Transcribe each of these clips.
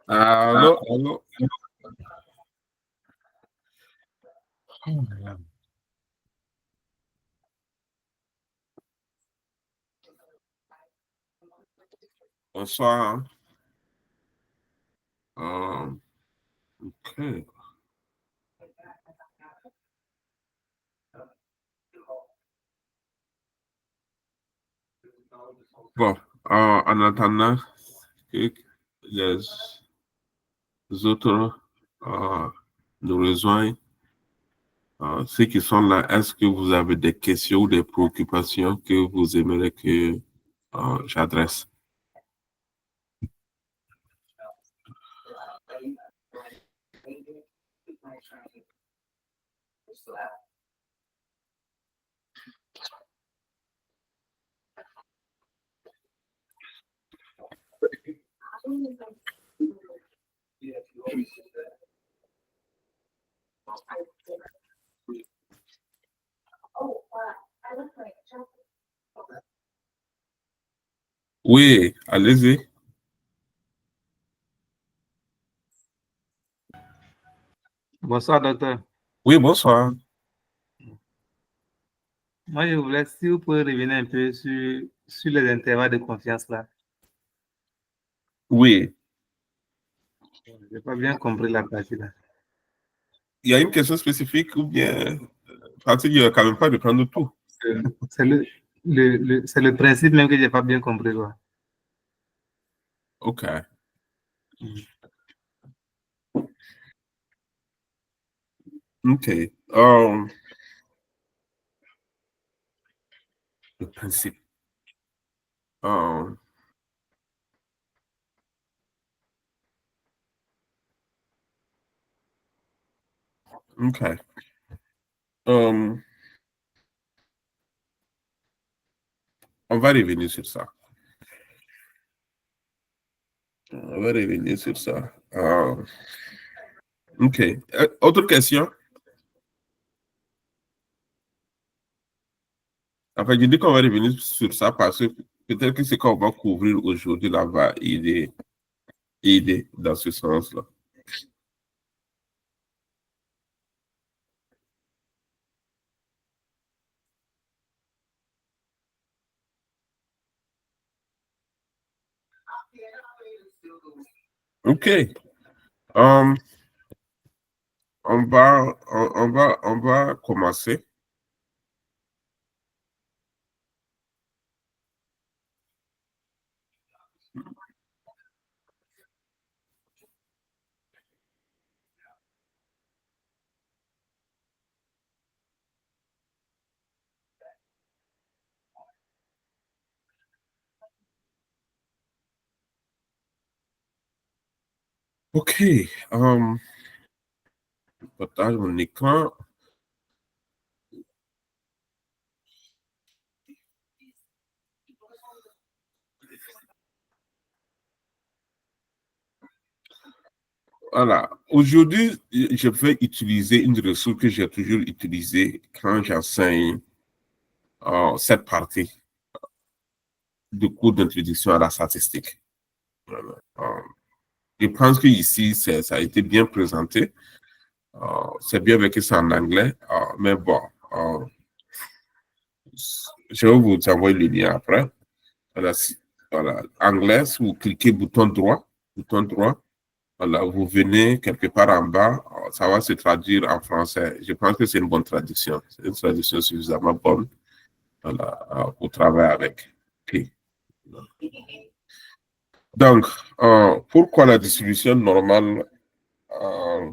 Allô, allô. Bonsoir. OK. Bon, en attendant que les autres nous rejoignent, ceux qui sont là, est-ce que vous avez des questions ou des préoccupations que vous aimeriez que j'adresse? Oui, allez-y. Bonsoir, docteur. Oui, bonsoir. Moi, je voulais, si vous pouvez revenir un peu sur les intervalles de confiance là. Oui. Je n'ai pas bien compris la partie là. Il y a une question spécifique ou bien... Parce qu'il n'y a quand même pas de prendre tout. C'est le principe même que je n'ai pas bien compris. Quoi. OK. OK. Le principe. OK. On va revenir sur ça. On va revenir sur ça. OK. Autre question? Enfin, je dis qu'on va revenir sur ça parce que peut-être que ce qu'on va couvrir aujourd'hui là va aider dans ce sens-là. OK. On va commencer. OK. Je partage mon écran. Voilà. Aujourd'hui, je vais utiliser une ressource que j'ai toujours utilisée quand j'enseigne cette partie de cours d'introduction à la statistique. Voilà. Je pense qu'ici, ça a été bien présenté. C'est bien avec ça en anglais, mais bon, je vais vous envoyer le lien après. Voilà, voilà. Anglais, si vous cliquez bouton droit, voilà, vous venez quelque part en bas, ça va se traduire en français. Je pense que c'est une bonne traduction. C'est une traduction suffisamment bonne, voilà, pour travailler avec. Okay. Donc, pourquoi la distribution normale euh,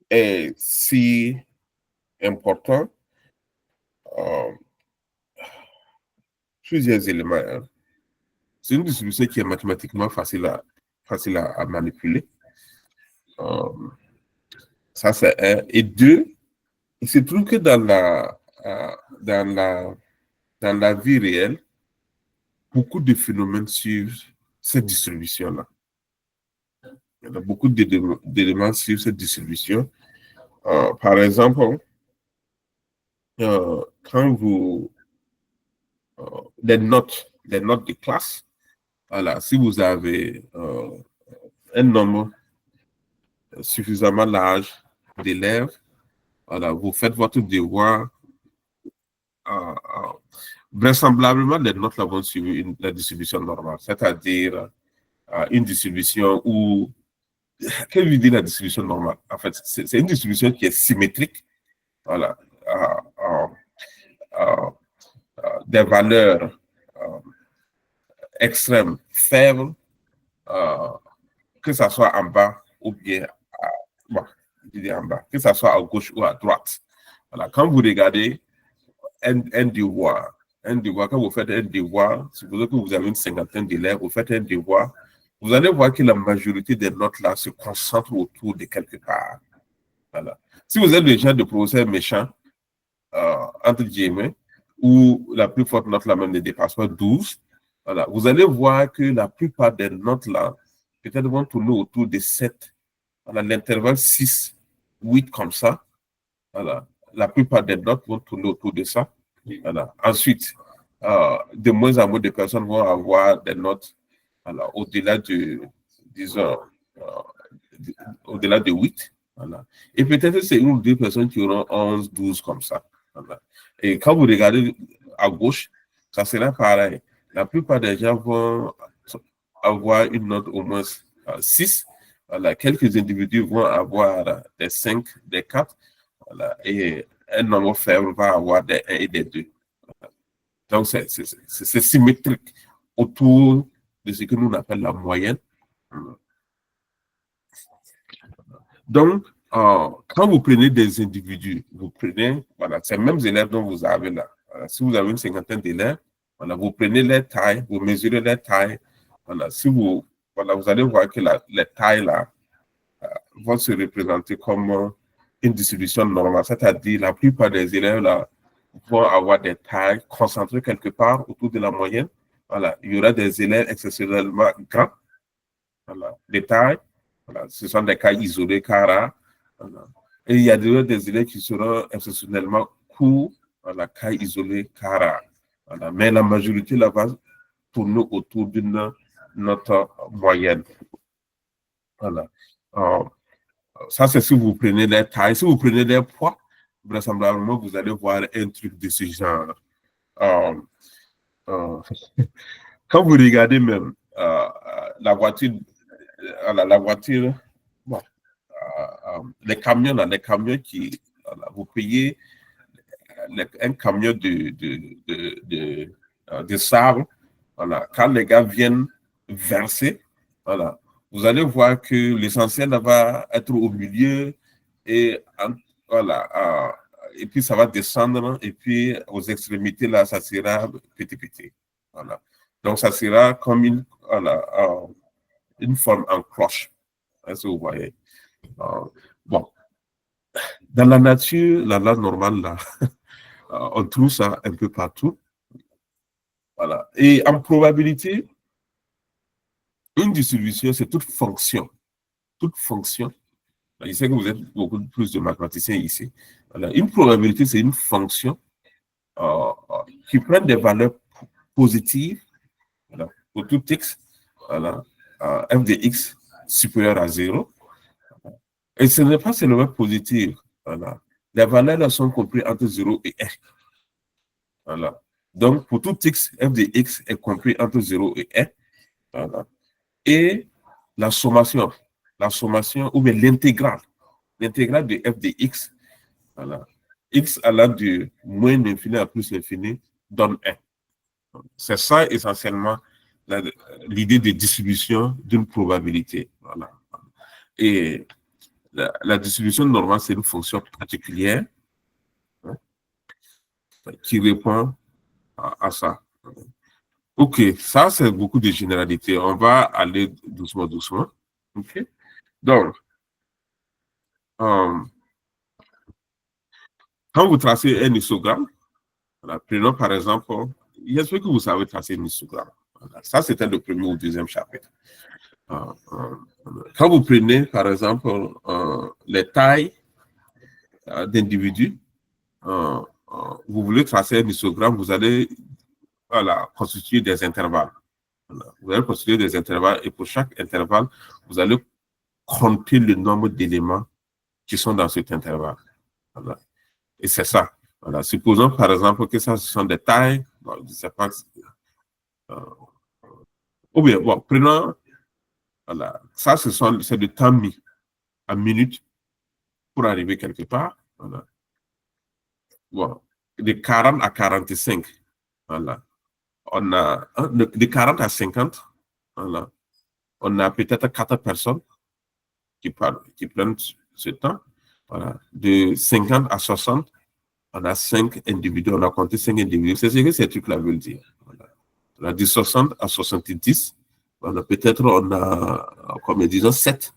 est si importante? Plusieurs éléments. Hein. C'est une distribution qui est mathématiquement facile à manipuler. Ça, c'est un. Et deux, il se trouve que dans la vie réelle, beaucoup de phénomènes suivent cette distribution-là. Il y a beaucoup d'éléments suivent cette distribution. Par exemple, quand vous... les notes de classe, voilà, si vous avez un nombre suffisamment large d'élèves, voilà, vous faites votre devoir. Vraisemblablement, les notes là vont suivre la distribution normale, c'est-à-dire une distribution où... Quelle veut dire la distribution normale? En fait, c'est une distribution qui est symétrique, voilà, des valeurs extrêmes, faibles, que ce soit en bas ou bien bon, en bas, que ce soit à gauche ou à droite. Voilà. Quand vous regardez un devoir, quand vous faites un devoir, supposons que vous avez une cinquantaine d'élèves, vous faites un devoir, vous allez voir que la majorité des notes là se concentrent autour de quelque part. Voilà. Si vous êtes le genre de professeur méchant, entre guillemets, où la plus forte note là même ne dépasse pas 12, voilà, vous allez voir que la plupart des notes là, peut-être vont tourner autour de 7, voilà, l'intervalle 6, 8 comme ça. Voilà. La plupart des notes vont tourner autour de ça. Voilà. Ensuite, de moins en moins de personnes vont avoir des notes au-delà de, disons, au-delà de 8. Voilà. Et peut-être c'est une ou deux personnes qui auront 11, 12 comme ça. Voilà. Et quand vous regardez à gauche, ça sera pareil. La plupart des gens vont avoir une note au moins 6. Voilà. Quelques individus vont avoir des 5, des 4. Voilà. Et un nombre faible va avoir des 1 et des 2. Voilà. Donc, c'est symétrique autour de ce que nous appelons la moyenne. Donc, quand vous prenez des individus, vous prenez, voilà, ces mêmes élèves dont vous avez là. Voilà, si vous avez une cinquantaine d'élèves, voilà, vous prenez les tailles, vous mesurez les tailles. Voilà, si vous, voilà, vous allez voir que les tailles là vont se représenter comme une distribution normale, c'est-à-dire la plupart des élèves là vont avoir des tailles concentrées quelque part autour de la moyenne. Voilà, il y aura des élèves exceptionnellement grands. Voilà, des tailles. Voilà, ce sont des cas isolés, cas rares. Voilà. Et il y a des élèves qui seront exceptionnellement courts, voilà, cas isolés, cas rares. Voilà. Mais la majorité là va tourner autour d'une note moyenne. Voilà. Ça, c'est si vous prenez les tailles. Si vous prenez les poids, vraisemblablement, vous allez voir un truc de ce genre. Euh, euh, quand vous regardez même la voiture, la voiture, bon, les camions, là, les camions qui, voilà, vous payez un camion de sable, voilà, quand les gars viennent verser, voilà, vous allez voir que l'essentiel va être au milieu et voilà, et puis ça va descendre et puis aux extrémités là, ça sera petit. Voilà. Donc ça sera comme voilà, une forme en cloche, hein, si vous voyez. Bon, dans la nature, la loi normale, là, on trouve ça un peu partout. Voilà. Et en probabilité, une distribution, c'est toute fonction. Toute fonction. Je sais que vous êtes beaucoup plus de mathématiciens ici. Voilà. Une probabilité, c'est une fonction qui prend des valeurs positives, voilà, pour tout x, voilà, f de x supérieur à 0. Et ce n'est pas seulement positif. Voilà. Les valeurs là sont comprises entre 0 et 1. Voilà. Donc, pour tout x, f de x est compris entre 0 et 1. Voilà. Et la sommation ou bien l'intégrale de f de x, voilà, x allant de moins l'infini à plus l'infini donne 1. C'est ça essentiellement l'idée de distribution d'une probabilité. Voilà. Et la distribution normale, c'est une fonction particulière, hein, qui répond à ça. Ok, ça c'est beaucoup de généralités. On va aller doucement. Ok, donc, quand vous tracez un histogramme, voilà, prenons par exemple, j'espère que vous savez tracer un histogramme. Voilà, ça c'était le premier ou deuxième chapitre. Quand vous prenez par exemple les tailles d'individus, vous voulez tracer un histogramme, vous allez, voilà, constituer des intervalles. Voilà. Vous allez considérer des intervalles et pour chaque intervalle, vous allez compter le nombre d'éléments qui sont dans cet intervalle. Voilà. Et c'est ça. Voilà. Supposons par exemple que ça, ce sont des tailles. Bon, je ne sais pas. Euh, ou bien, bon, prenons. Voilà. Ça, c'est le temps mis en minutes pour arriver quelque part. Voilà. Bon. De 40 à 45. Voilà. On a de 40 à 50. Voilà. On a peut-être 4 personnes qui prennent ce temps. Voilà. De 50 à 60, on a 5 individus. On a compté 5 individus. C'est ce que ces trucs-là veulent dire. Voilà. On a de 60 à 70. Voilà. Peut-être on a, comme disons, 7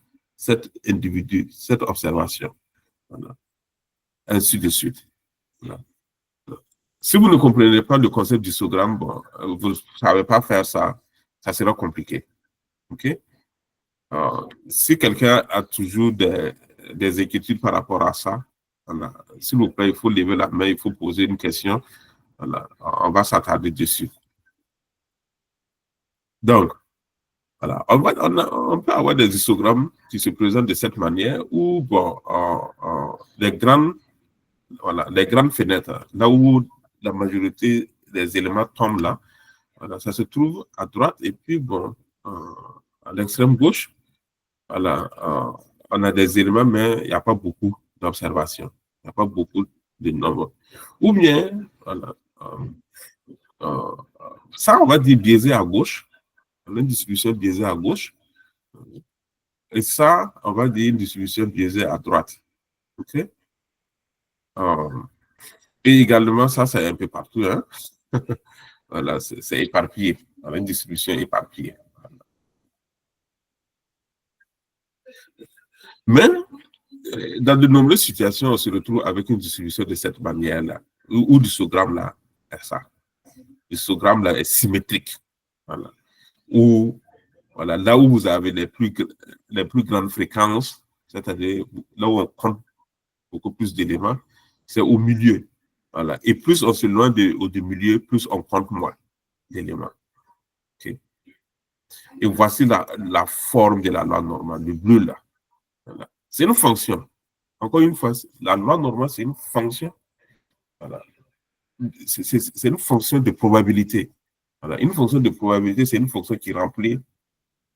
individus, 7 observations. Voilà. Ainsi de suite. Voilà. Si vous ne comprenez pas le concept d'histogramme, bon, vous ne savez pas faire ça, ça sera compliqué. OK? Si quelqu'un a toujours des inquiétudes par rapport à ça, voilà, s'il vous plaît, il faut lever la main, il faut poser une question. Voilà, on va s'attarder dessus. Donc, voilà, on peut avoir des histogrammes qui se présentent de cette manière où, bon, voilà, les grandes fenêtres, là où la majorité des éléments tombent là, voilà, ça se trouve à droite et puis, bon, à l'extrême gauche, voilà, on a des éléments, mais il n'y a pas beaucoup d'observations. Il n'y a pas beaucoup de nombres. Ou bien, voilà, euh, ça, on va dire biaisé à gauche. On a une distribution biaisée à gauche. Et ça, on va dire une distribution biaisée à droite. OK? Euh, et également, ça, c'est un peu partout. Hein? Voilà, c'est éparpillé. On a une distribution éparpillée. Mais dans de nombreuses situations, on se retrouve avec une distribution de cette manière-là, ou l'histogramme-là est ça. L'histogramme-là est symétrique. Voilà. Ou, voilà, là où vous avez les plus grandes fréquences, c'est-à-dire là où on compte beaucoup plus d'éléments, c'est au milieu. Voilà. Et plus on se loin du milieu, plus on compte moins d'éléments. Okay. Et voici la forme de la loi normale, le bleu là. Voilà. C'est une fonction. Encore une fois, la loi normale, c'est une fonction. Voilà. C'est une fonction de probabilité. Voilà. Une fonction de probabilité, c'est une fonction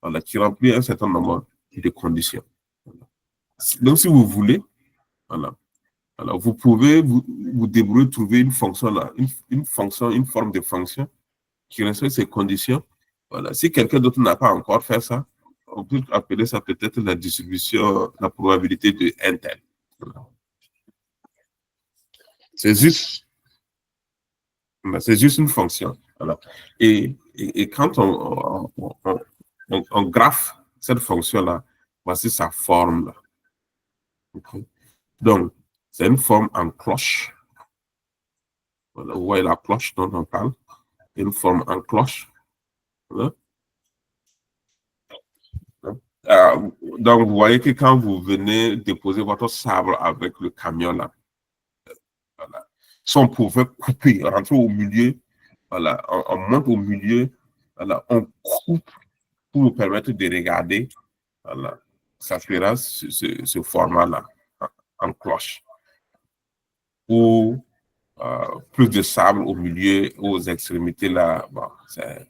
voilà, qui remplit un certain nombre de conditions. Voilà. Donc, si vous voulez, voilà, alors vous pouvez vous débrouiller, trouver une fonction là, une fonction, une forme de fonction qui respecte ces conditions. Voilà. Si quelqu'un d'autre n'a pas encore fait ça, on peut appeler ça peut-être la distribution, la probabilité de n tel. Voilà. C'est juste une fonction. Voilà. Et quand on graphe cette fonction-là, voici sa forme. Là. Okay. Donc, c'est une forme en cloche. Voilà, vous voyez la cloche dont on parle. Une forme en cloche. Voilà. Donc, vous voyez que quand vous venez déposer votre sabre avec le camion, là, voilà, si on pouvait couper, rentrer au milieu, voilà, on monte au milieu, voilà, on coupe pour vous permettre de regarder, voilà, ça fera ce format-là, en cloche. Ou plus de sable au milieu, aux extrémités, là, bon, okay.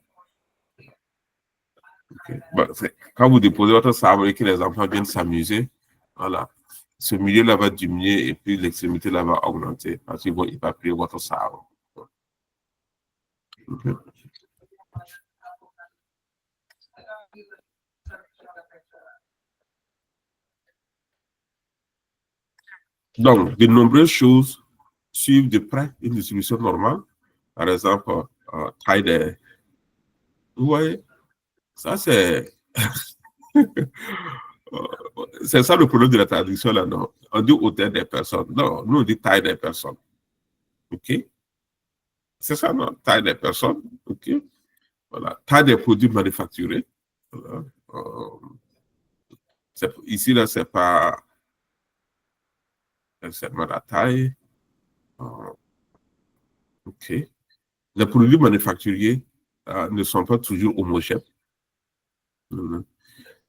Bon, quand vous déposez votre sable et que les enfants viennent s'amuser, voilà, ce milieu-là va diminuer et puis l'extrémité là va augmenter parce qu'ils vont évacuer votre sable. Okay. Donc, de nombreuses choses suivent de près une distribution normale. Par exemple, taille des... Vous voyez, ça c'est... c'est ça le problème de la traduction là, non? On dit hauteur des personnes. Non, nous on dit taille des personnes. OK? C'est ça, non? Taille des personnes. OK? Voilà. Taille des produits manufacturés. Voilà. Ici, là, c'est pas seulement la taille. OK. Les produits manufacturiers, ne sont pas toujours homogènes.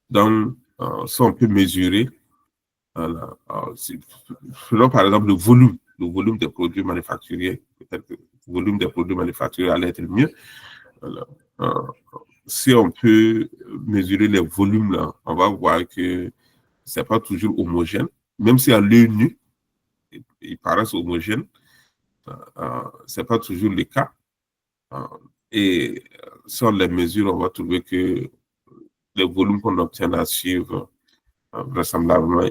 Donc, ça, on peut mesurer. Voilà. Selon, par exemple, le volume des produits manufacturiers, peut-être que le volume des produits manufacturiers allait être mieux. Voilà. Si on peut mesurer les volumes, là, on va voir que ce n'est pas toujours homogène, même si à l'œil nu, ils paraissent homogènes, ce n'est pas toujours le cas. Et si on les mesure, on va trouver que les volumes qu'on obtient à suivre vraisemblablement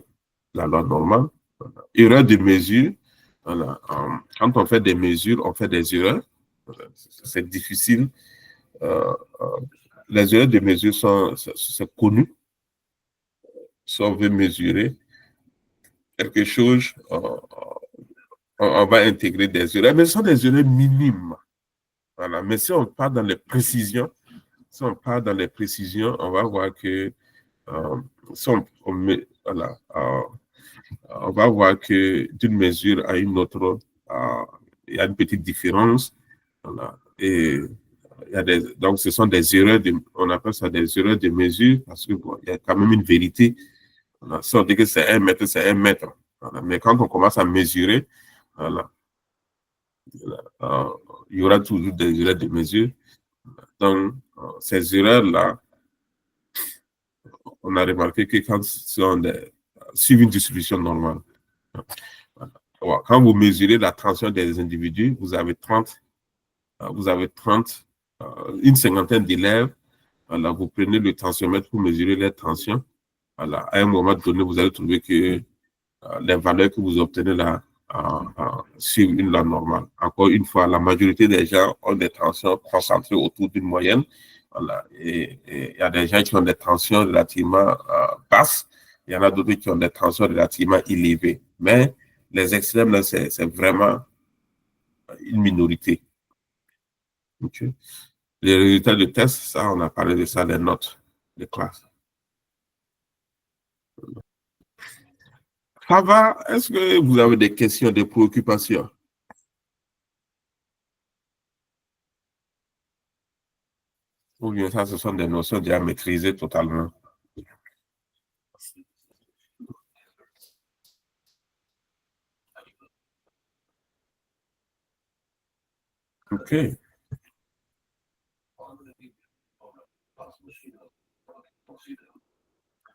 la loi normale. Voilà. Erreur de mesure. Voilà. Quand on fait des mesures, on fait des erreurs. Voilà. C'est difficile. Les erreurs de mesure c'est connu. Si on veut mesurer quelque chose, on va intégrer des erreurs, mais ce sont des erreurs minimes. Voilà. Mais si on part dans les précisions, on va voir que si on met, voilà, on va voir que d'une mesure à une autre, il y a une petite différence. Voilà. Et donc, ce sont des erreurs, on appelle ça des erreurs de mesure parce qu'il y a quand même une vérité. Voilà. Si on dit que c'est 1 mètre, c'est 1 mètre. Voilà. Mais quand on commence à mesurer, voilà, il y aura toujours des erreurs de mesure. Donc, ces erreurs-là, on a remarqué que quand suivent une distribution normale, voilà. Quand vous mesurez la tension des individus, vous avez 30, une cinquantaine d'élèves. Voilà, vous prenez le tensiomètre pour mesurer les tensions. Voilà, à un moment donné, vous allez trouver que les valeurs que vous obtenez là suivent une loi normale. Encore une fois, la majorité des gens ont des tensions concentrées autour d'une moyenne. Voilà, et il y a des gens qui ont des tensions relativement basses. Il y en a d'autres qui ont des tensions relativement élevées. Mais les extrêmes, là, c'est vraiment une minorité. Okay. Les résultats de test, ça, on a parlé de ça, les notes de classe. Ça va? Est-ce que vous avez des questions, des préoccupations? Ou bien ça, ce sont des notions déjà maîtrisées totalement? OK.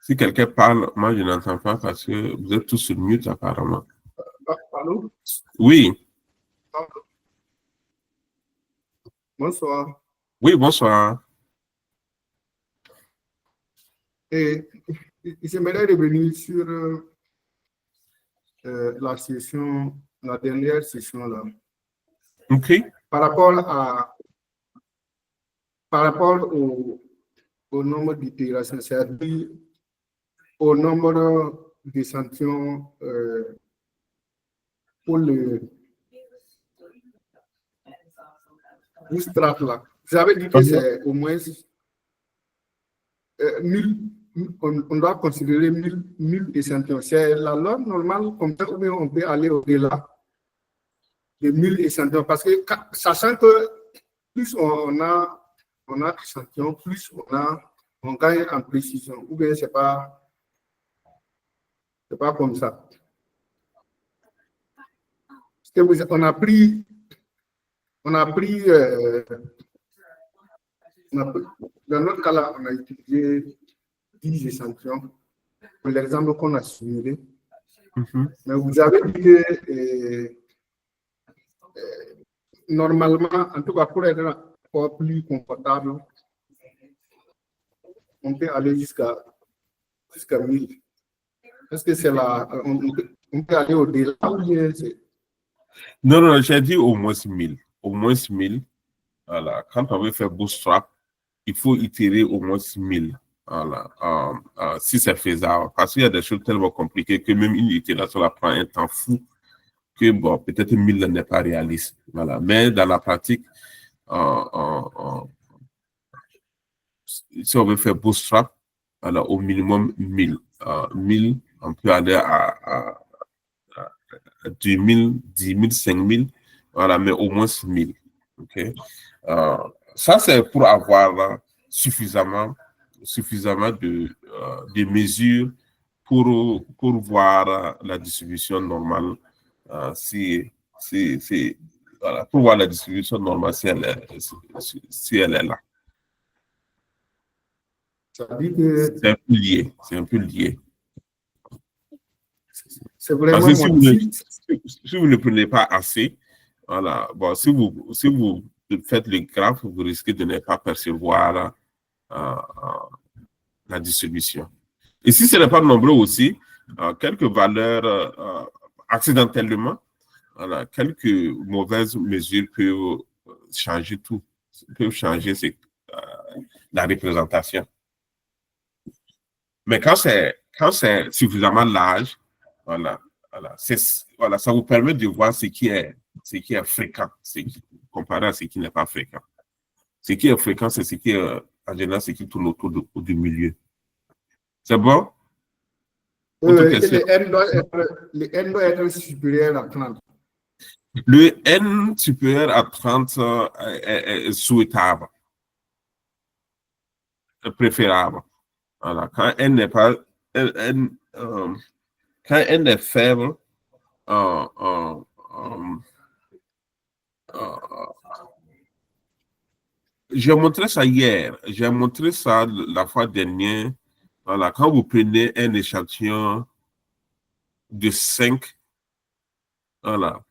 Si quelqu'un parle, moi, je n'entends pas parce que vous êtes tous sur mute apparemment. Allô? Oui. Bonsoir. Oui, bonsoir. Et j'aimerais revenir sur la dernière session là. OK. Par rapport au nombre d'itérations, c'est-à-dire au nombre d'échantillons pour le bootstrap là. Vous avez dit que c'est au moins 1000, on doit considérer 1000 échantillons. C'est la norme normale, comme ça, ou bien on peut aller au-delà de 1000 échantillons. Parce que, sachant que plus on a d'échantillons, plus on gagne en précision. Ou bien c'est pas comme ça. Parce que on a pris dans notre cas là, on a utilisé 10 échantillons pour l'exemple qu'on a simulé. Mais vous avez dit que normalement, en tout cas pour être encore plus confortable, on peut aller jusqu'à 1000. Est-ce que c'est là, on peut aller au-delà ou bien c'est... Non, j'ai dit au moins 1000. Au moins 1000. Voilà. Quand on veut faire bootstrap, il faut itérer au moins 1000. Voilà. Si c'est faisable. Parce qu'il y a des choses tellement compliquées que même une itération la prend un temps fou que, bon, peut-être 1000 n'est pas réaliste. Voilà. Mais dans la pratique, si on veut faire bootstrap, alors au minimum 1000. 1000, on peut aller à 2000, 10 000, 5000, voilà, mais au moins 1000. OK? ça, c'est pour avoir suffisamment de mesures pour voir la distribution normale. Voilà, pour voir la distribution normale si elle est là. Ça dit que C'est un peu lié. C'est un peu lié. c'est vraiment Parce que si moi. si vous ne prenez pas assez, voilà, bon, si vous faites le graphe, vous risquez de ne pas percevoir la distribution. Et si ce n'est pas nombreux aussi, quelques valeurs accidentellement, voilà, quelques mauvaises mesures peuvent changer tout, peuvent changer la représentation. Mais quand c'est suffisamment large, voilà, voilà, ça vous permet de voir ce qui est fréquent, comparé à ce qui n'est pas fréquent. Ce qui est fréquent, c'est ce qui est, en général, ce qui tourne autour du milieu. C'est bon? Autre question. Le N doit être supérieur à 30. Le N supérieur à 30 est souhaitable, préférable. Voilà. Quand N n'est pas, quand N est faible, j'ai montré ça hier, j'ai montré ça la fois dernière. Voilà, quand vous prenez un échantillon de 5, voilà,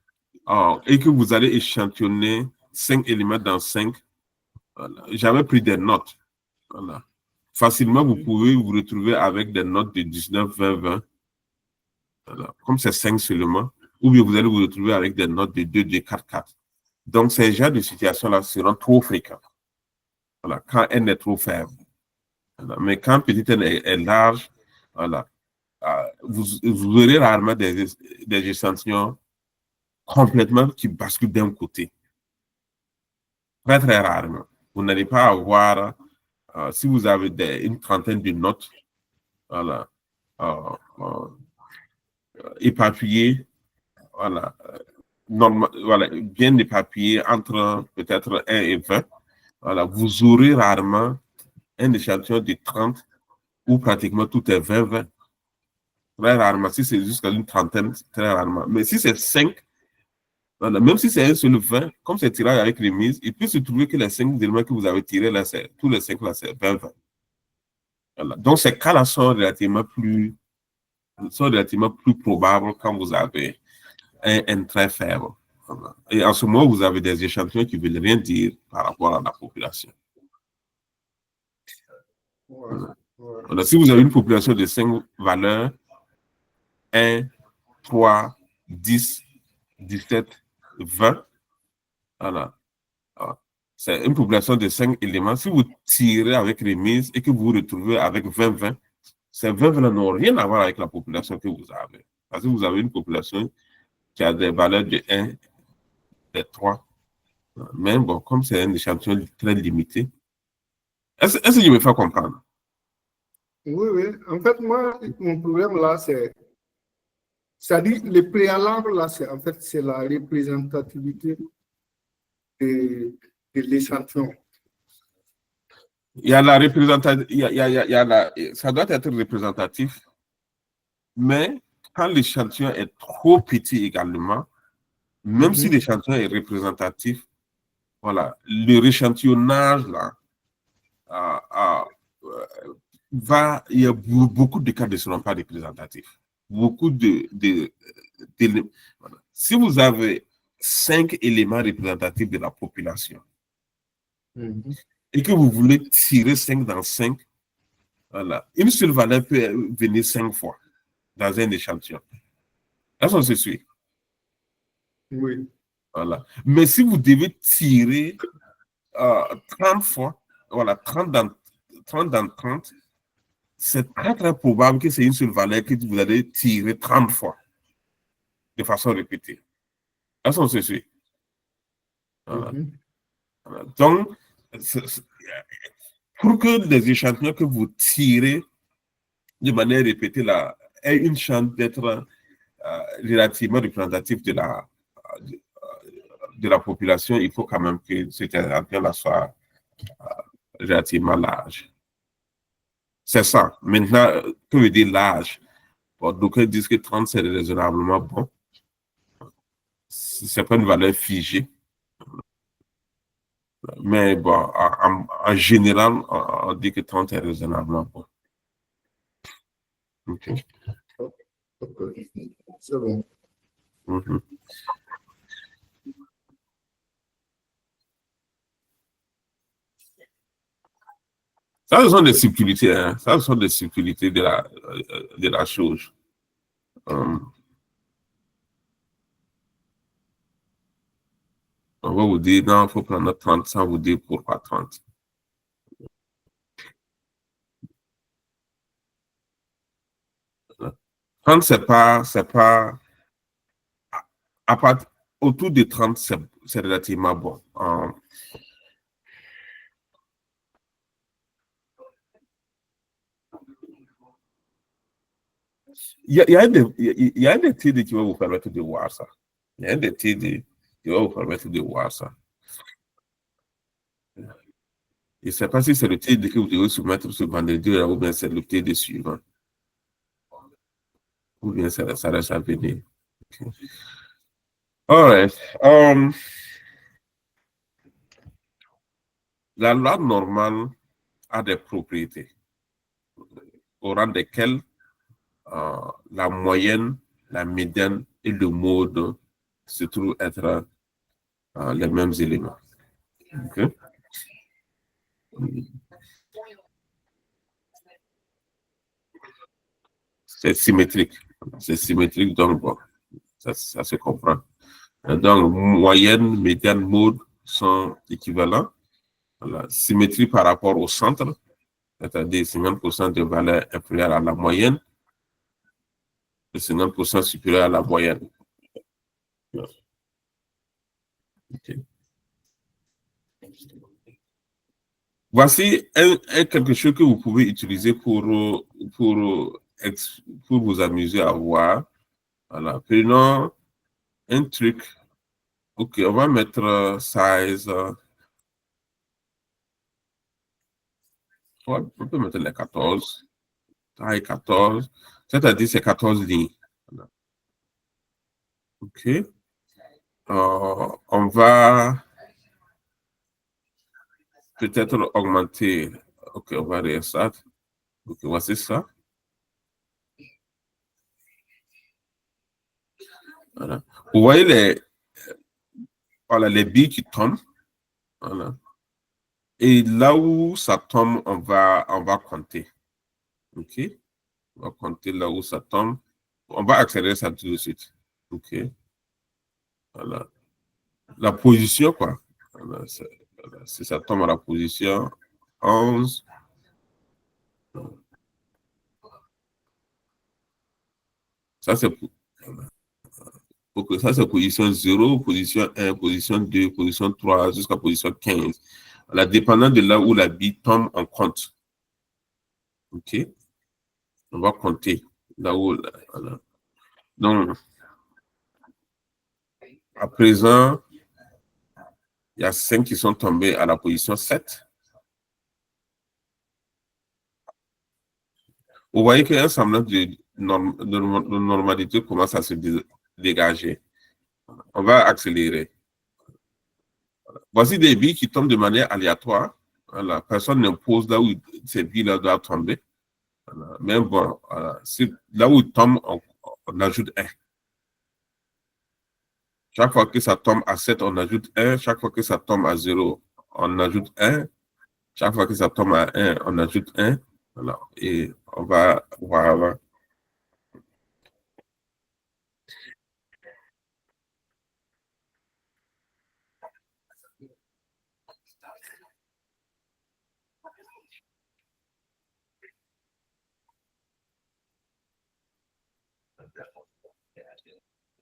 et que vous allez échantillonner 5 éléments dans 5, voilà, j'avais pris des notes. Voilà. Facilement, vous pouvez vous retrouver avec des notes de 19, 20, 20. Voilà. Comme c'est 5 seulement, ou bien vous allez vous retrouver avec des notes de 2, 2, 4, 4. Donc, ces genres de situations-là seront trop fréquents. Voilà, quand N est trop faible. Voilà. Mais quand petit N est large, voilà, vous aurez rarement des échantillons complètement qui basculent d'un côté. Très, très rarement. Vous n'allez pas avoir, si vous avez une trentaine de notes, voilà, éparpillées, voilà, voilà, bien éparpillées entre peut-être 1 et 20, voilà, vous aurez rarement un échantillon de 30 où pratiquement tout est 20-20. Très rarement. Si c'est jusqu'à une trentaine, très rarement. Mais si c'est 5, voilà, même si c'est un seul 20, comme c'est tirage avec remise, il peut se trouver que les 5 éléments que vous avez tirés là, tous les 5 là, c'est 20-20. Voilà. Donc, ces cas-là sont relativement plus probables quand vous avez un très faible. Voilà. Et en ce moment, vous avez des échantillons qui ne veulent rien dire par rapport à la population. Voilà. Voilà. Si vous avez une population de 5 valeurs, 1, 3, 10, 17, 20, voilà. C'est une population de 5 éléments. Si vous tirez avec remise et que vous vous retrouvez avec 20-20, ces 20-20 n'ont rien à voir avec la population que vous avez. Parce que vous avez une population qui a des valeurs de 1, de 3. Mais bon, comme c'est un échantillon très limité, est-ce que je me fais comprendre? Oui, oui. En fait, moi, mon problème là, c'est-à-dire, le préalable là, en fait, c'est la représentativité de l'échantillon. Il y a la représentativité, ça doit être représentatif, mais quand l'échantillon est trop petit également, même si l'échantillon est représentatif, voilà, le réchantillonnage là, il y a beaucoup de cas ne seront pas représentatifs. Beaucoup voilà. Si vous avez 5 éléments représentatifs de la population et que vous voulez tirer 5 dans 5, voilà, une seule valeur peut venir 5 fois dans un échantillon. Est-ce qu'on se suit? Oui. Voilà. Mais si vous devez tirer 30 fois, voilà, 30 dans 30, c'est très, très probable que c'est une seule valeur que vous allez tirer 30 fois de façon répétée. Est-ce qu'on se suit? Voilà. Voilà. Donc, pour que les échantillons que vous tirez de manière répétée là, aient une chance d'être relativement représentatif de la population, il faut quand même que cet échantillon-là soit relativement large. C'est ça. Maintenant, que veut dire large? Bon, d'aucuns disent que 30, c'est raisonnablement bon. C'est pas une valeur figée. Mais bon, en général, on dit que 30 est raisonnablement bon. OK. Ok. C'est bon. Mhm. Ça, ce sont des subtilités, hein. Ça, ce sont des subtilités de la chose. On va vous dire, non, il faut prendre 30 sans vous dire pourquoi 30. 30, c'est pas, à part, autour de 30, c'est relativement bon. Il y a un des TD qui va vous permettre de voir ça. Il y a un des TD qui va vous permettre de voir ça. Je ne sais pas si c'est le TD que vous devez soumettre ce vendredi ou bien c'est le TD suivant. Ou bien ça reste à venir. Okay. All right. La loi normale a des propriétés au rang desquelles la moyenne, la médiane et le mode se trouvent être les mêmes éléments. Okay? C'est symétrique. C'est symétrique, donc bon, ça se comprend. Donc, moyenne, médiane, mode sont équivalents. Voilà. Symétrie par rapport au centre, c'est-à-dire 50% de valeur inférieure à la moyenne et 50% supérieure à la moyenne. Okay. Voici quelque chose que vous pouvez utiliser pour vous amuser à voir. Voilà. Prenons un truc. OK, on va mettre size. On peut mettre les 14. Taille 14. C'est-à-dire c'est 14 lignes. Voilà. OK. On va peut-être augmenter. OK, on va restart. OK, voici ça. Voilà. Vous voyez les billes qui tombent. Voilà. Et là où ça tombe, on va compter. OK? On va compter là où ça tombe. On va accélérer ça tout de suite. OK? Voilà. La position, quoi. Voilà, si ça tombe à la position 11, ça c'est ça c'est position 0, position 1, position 2, position 3, jusqu'à position 15. La dépendant de là où la bille tombe, on compte. OK? On va compter là où. Voilà. Donc, à présent, il y a 5 qui sont tombés à la position 7. Vous voyez qu'un semblant de normalité commence à se dégager. On va accélérer. Voici des billes qui tombent de manière aléatoire. Voilà. Personne n'impose là où ces billes-là doivent tomber. Voilà. Mais bon, voilà. Là où ils tombent, on ajoute 1. Chaque fois que ça tombe à 7, on ajoute 1. Chaque fois que ça tombe à 0, on ajoute 1. Chaque fois que ça tombe à 1, on ajoute 1. Voilà. Et on va voir.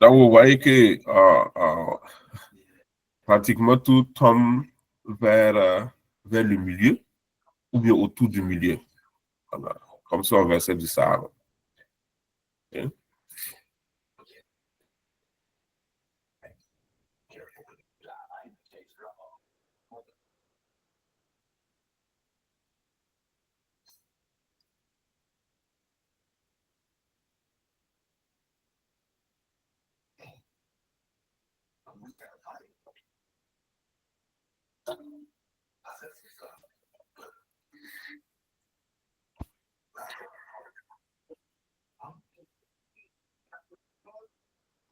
Là, vous voyez que pratiquement tout tombe vers le milieu ou bien autour du milieu. Voilà. Comme ça, on versait du Sahara. Okay.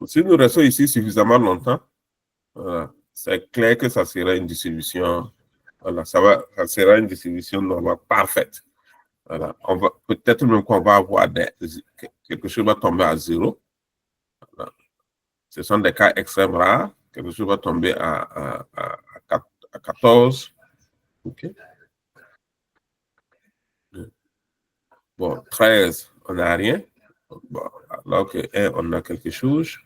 Si nous restons ici suffisamment longtemps, c'est clair que ça sera une distribution, voilà, ça sera une distribution normale parfaite. Voilà. Peut-être même qu'on va avoir quelque chose va tomber à 0. Voilà. Ce sont des cas extrêmes rares. Quelque chose va tomber à 14. OK. Bon, 13, on n'a rien. Bon, alors que 1, on a quelque chose.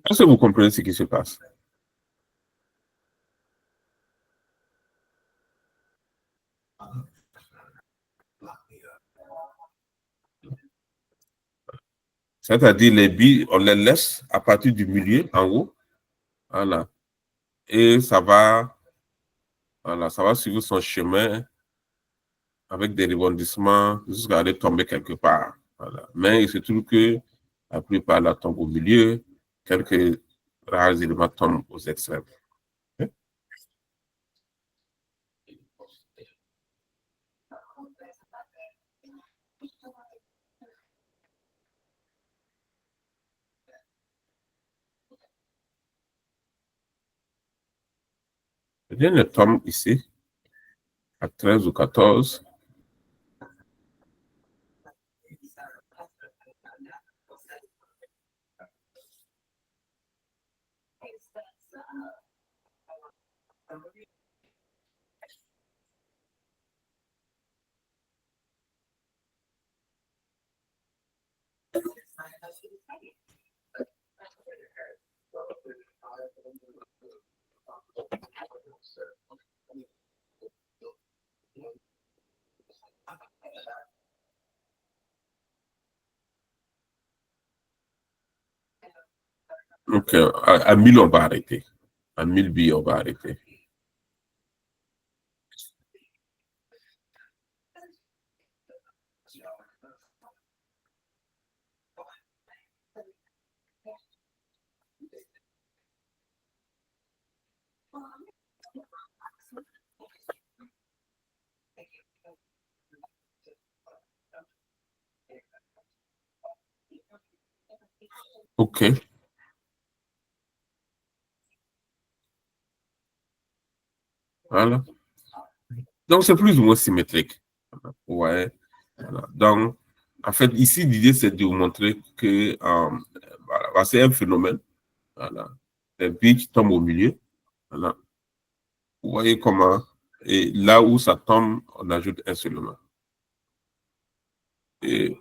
Est-ce que vous comprenez ce qui se passe? C'est-à-dire les billes, on les laisse à partir du milieu, en haut. Voilà. Et ça va suivre son chemin avec des rebondissements jusqu'à aller tomber quelque part. Voilà. Mais il se trouve que la plupart la tombent au milieu, quelques rares éléments tombent aux extrêmes. Okay? Rien ne tombe ici, à 13 ou 14. Donc, à 1000, on va arrêter. À 1000 billes, on va arrêter. OK. Voilà. Donc, c'est plus ou moins symétrique. Ouais. Voilà. Donc, en fait, ici, l'idée, c'est de vous montrer que voilà, c'est un phénomène. Voilà. Les billes qui tombent au milieu. Voilà. Vous voyez comment, et là où ça tombe, on ajoute un seulement. Et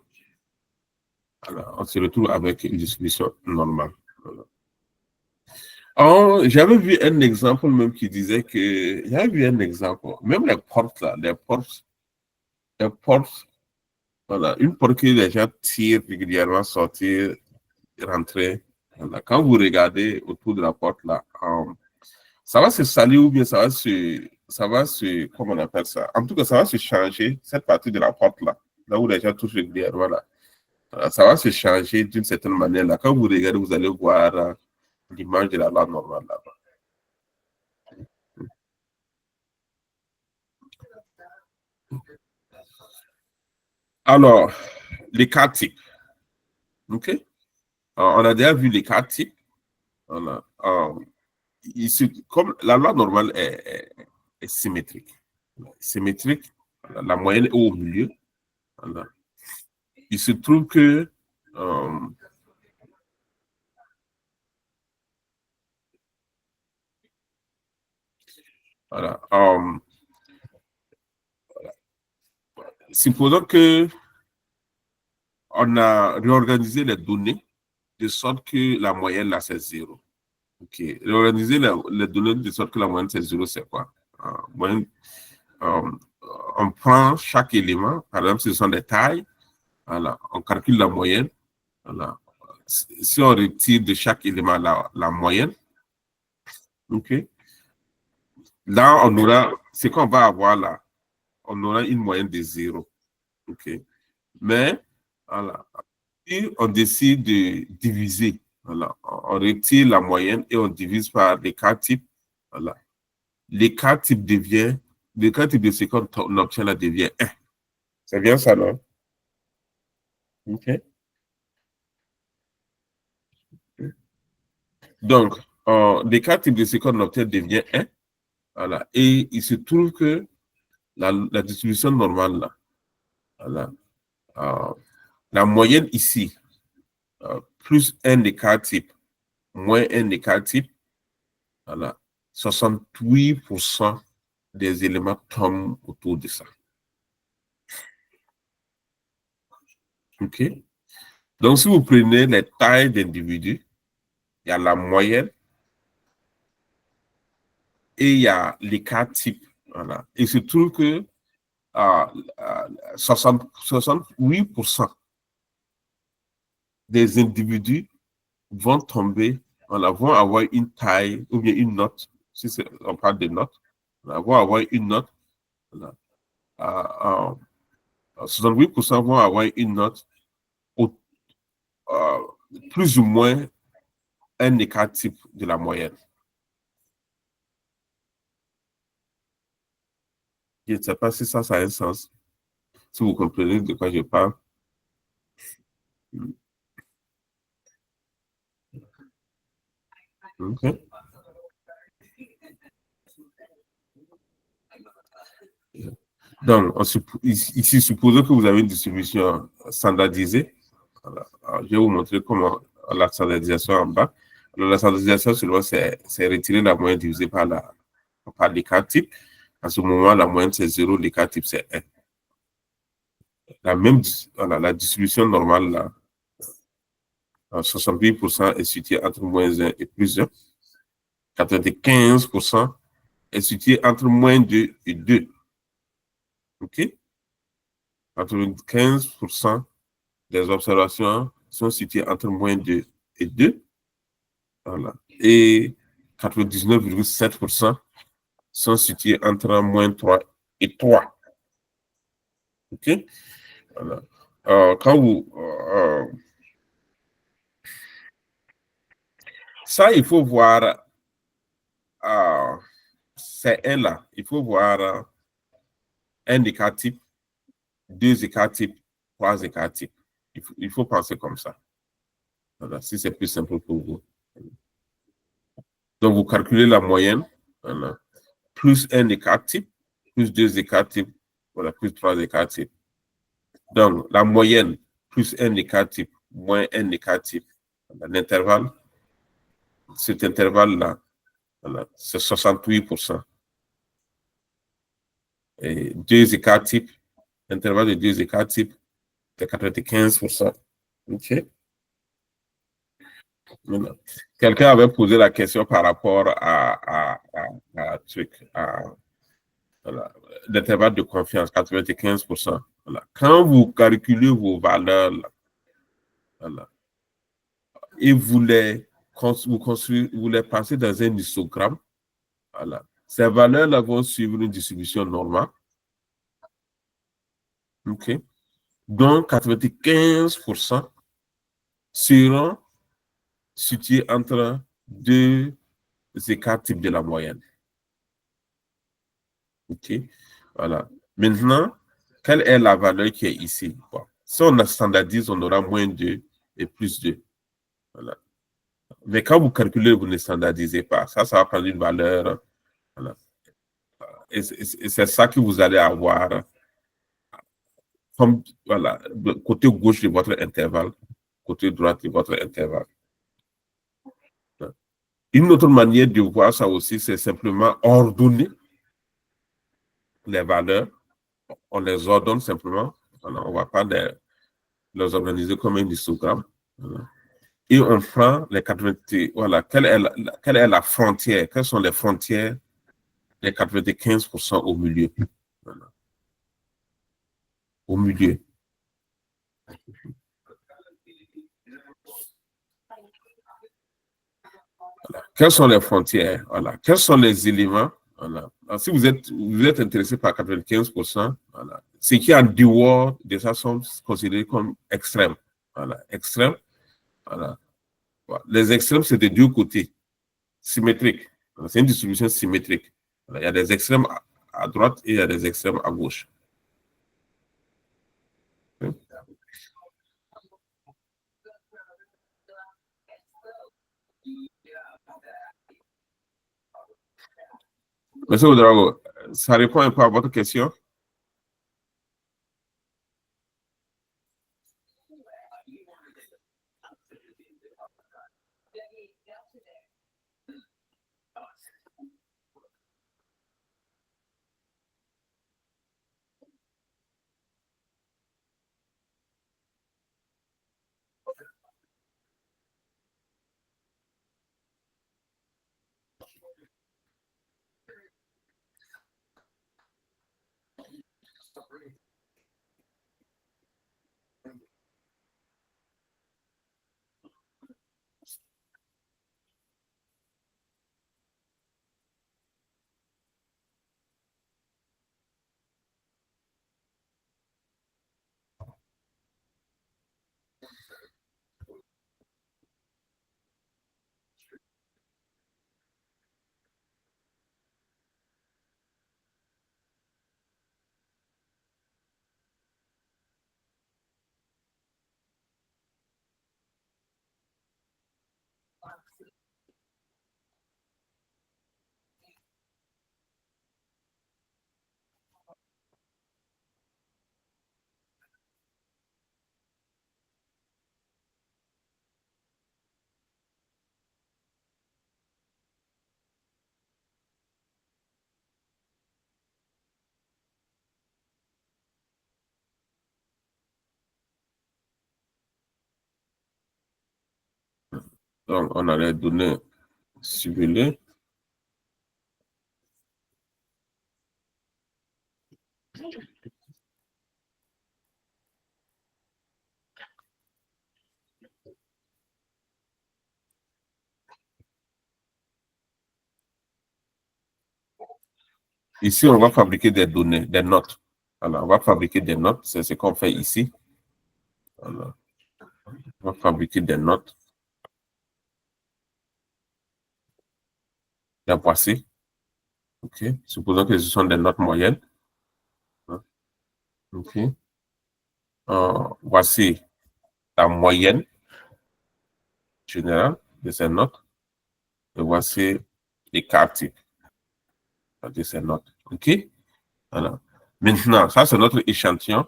voilà, on se retrouve avec une distribution normale. Voilà. J'avais vu un exemple même qui disait que, j'avais vu un exemple, même les portes là, les portes, voilà, une porte que les gens tirent régulièrement, sortir, rentrer. Voilà. Quand vous regardez autour de la porte là, ça va se salir ou bien ça va se, comment on appelle ça? En tout cas, ça va se changer, cette partie de la porte là, là où les gens touchent régulièrement là. Ça va se changer d'une certaine manière là. Quand vous regardez, vous allez voir l'image de la loi normale là-bas. Alors, les cas types. OK? On a déjà vu les cas types. Voilà. Comme la loi normale est symétrique. Symétrique, la moyenne est au milieu. Voilà. Il se trouve que voilà, supposons que on a réorganisé les données de sorte que la moyenne là c'est 0. OK. Réorganiser les données de sorte que la moyenne c'est 0, c'est quoi? Moyenne, euh, on prend chaque élément, par exemple, ce sont des tailles, voilà, on calcule la moyenne. Voilà. Si on retire de chaque élément la moyenne, OK, là, on aura, ce qu'on va avoir là, on aura une moyenne de 0. OK. Mais, voilà, si on décide de diviser, voilà, on retire la moyenne et on divise par l'écart type, voilà. L'écart type de ce qu'on obtient là devient 1. C'est bien ça, non? OK. Donc, l'écart type de ce qu'on obtient devient 1. Voilà. Et il se trouve que la distribution normale, là, voilà, la moyenne ici, plus 1 écart type, moins 1 écart type, voilà, 68% des éléments tombent autour de ça. OK? Donc, si vous prenez les tailles d'individus, il y a la moyenne et il y a l'écart type. Voilà. Il se trouve que 68% des individus vont tomber, voilà, vont avoir une taille ou bien une note, si on parle de notes, voilà, vont avoir une note, voilà, 68% vont avoir une note plus ou moins un écart type de la moyenne. Je ne sais pas si ça a un sens, si vous comprenez de quoi je parle. Okay. Donc, ici, supposons que vous avez une distribution standardisée. Voilà. Alors, je vais vous montrer comment la standardisation en bas. Alors, la standardisation, seulement, c'est retirer la moyenne divisée par l'écart type. À ce moment, la moyenne, c'est 0, l'écart type, c'est 1. Voilà, la distribution normale, là, 68% est située entre moins 1 et plus 1. 95% est située entre moins 2 et 2. OK? 95% des observations sont situées entre moins 2 et 2. Voilà. Et 99,7% sont situées entre moins 3 et 3. OK? Voilà. Quand vous... ça, il faut voir... c'est un là. Il faut voir un écart type, 2 écarts types, 3 écarts types. Il faut penser comme ça. Voilà, si c'est plus simple pour vous. Donc, vous calculez la moyenne, voilà, plus 1 écart type, plus 2 écarts types, voilà, plus 3 écarts types. Donc, la moyenne, plus 1 écart type, moins 1 écart type. L'intervalle, cet intervalle-là, voilà, c'est 68%. Et 2 écarts types, l'intervalle de 2 écarts types, c'est 95%. OK? Quelqu'un avait posé la question par rapport à voilà, l'intervalle de confiance, 95%. Voilà. Quand vous calculez vos valeurs, là, voilà, et vous les passez dans un histogramme, voilà, ces valeurs-là vont suivre une distribution normale. OK? Donc, 95% seront situés entre 2 écarts types de la moyenne. OK? Voilà. Maintenant, quelle est la valeur qui est ici? Bon. Si on standardise, on aura moins 2 et plus 2. Voilà. Mais quand vous calculez, vous ne standardisez pas. Ça va prendre une valeur. Voilà. Et c'est ça que vous allez avoir comme, voilà, côté gauche de votre intervalle, côté droit de votre intervalle. Une autre manière de voir ça aussi, c'est simplement ordonner les valeurs. On les ordonne simplement. Voilà, on ne va pas les organiser comme un histogramme. Voilà. Et on prend les 80. Voilà, quelle est la frontière? Quelles sont les frontières des 95% au milieu? Voilà. Au milieu. Voilà. Quelles sont les frontières? Voilà. Quels sont les éléments? Voilà. Alors, si vous êtes intéressé par 95%, voilà, ce qui est en dehors de ça sont considérés comme extrêmes. Voilà, extrêmes. Voilà. Voilà. Les extrêmes, c'est des deux côtés, symétriques. C'est une distribution symétrique. Voilà. Il y a des extrêmes à droite et il y a des extrêmes à gauche. Monsieur Ouedraogo, ça répond un peu à votre question? Donc, on a les données ciblées. Ici, on va fabriquer des données, des notes. Alors, on va fabriquer des notes, c'est ce qu'on fait ici. Alors, on va fabriquer des notes. La voici. OK. Supposons que ce sont des notes moyennes. OK. Voici la moyenne générale de ces notes. Et voici les quartiers de ces notes. OK? Voilà. Maintenant, ça, c'est notre échantillon.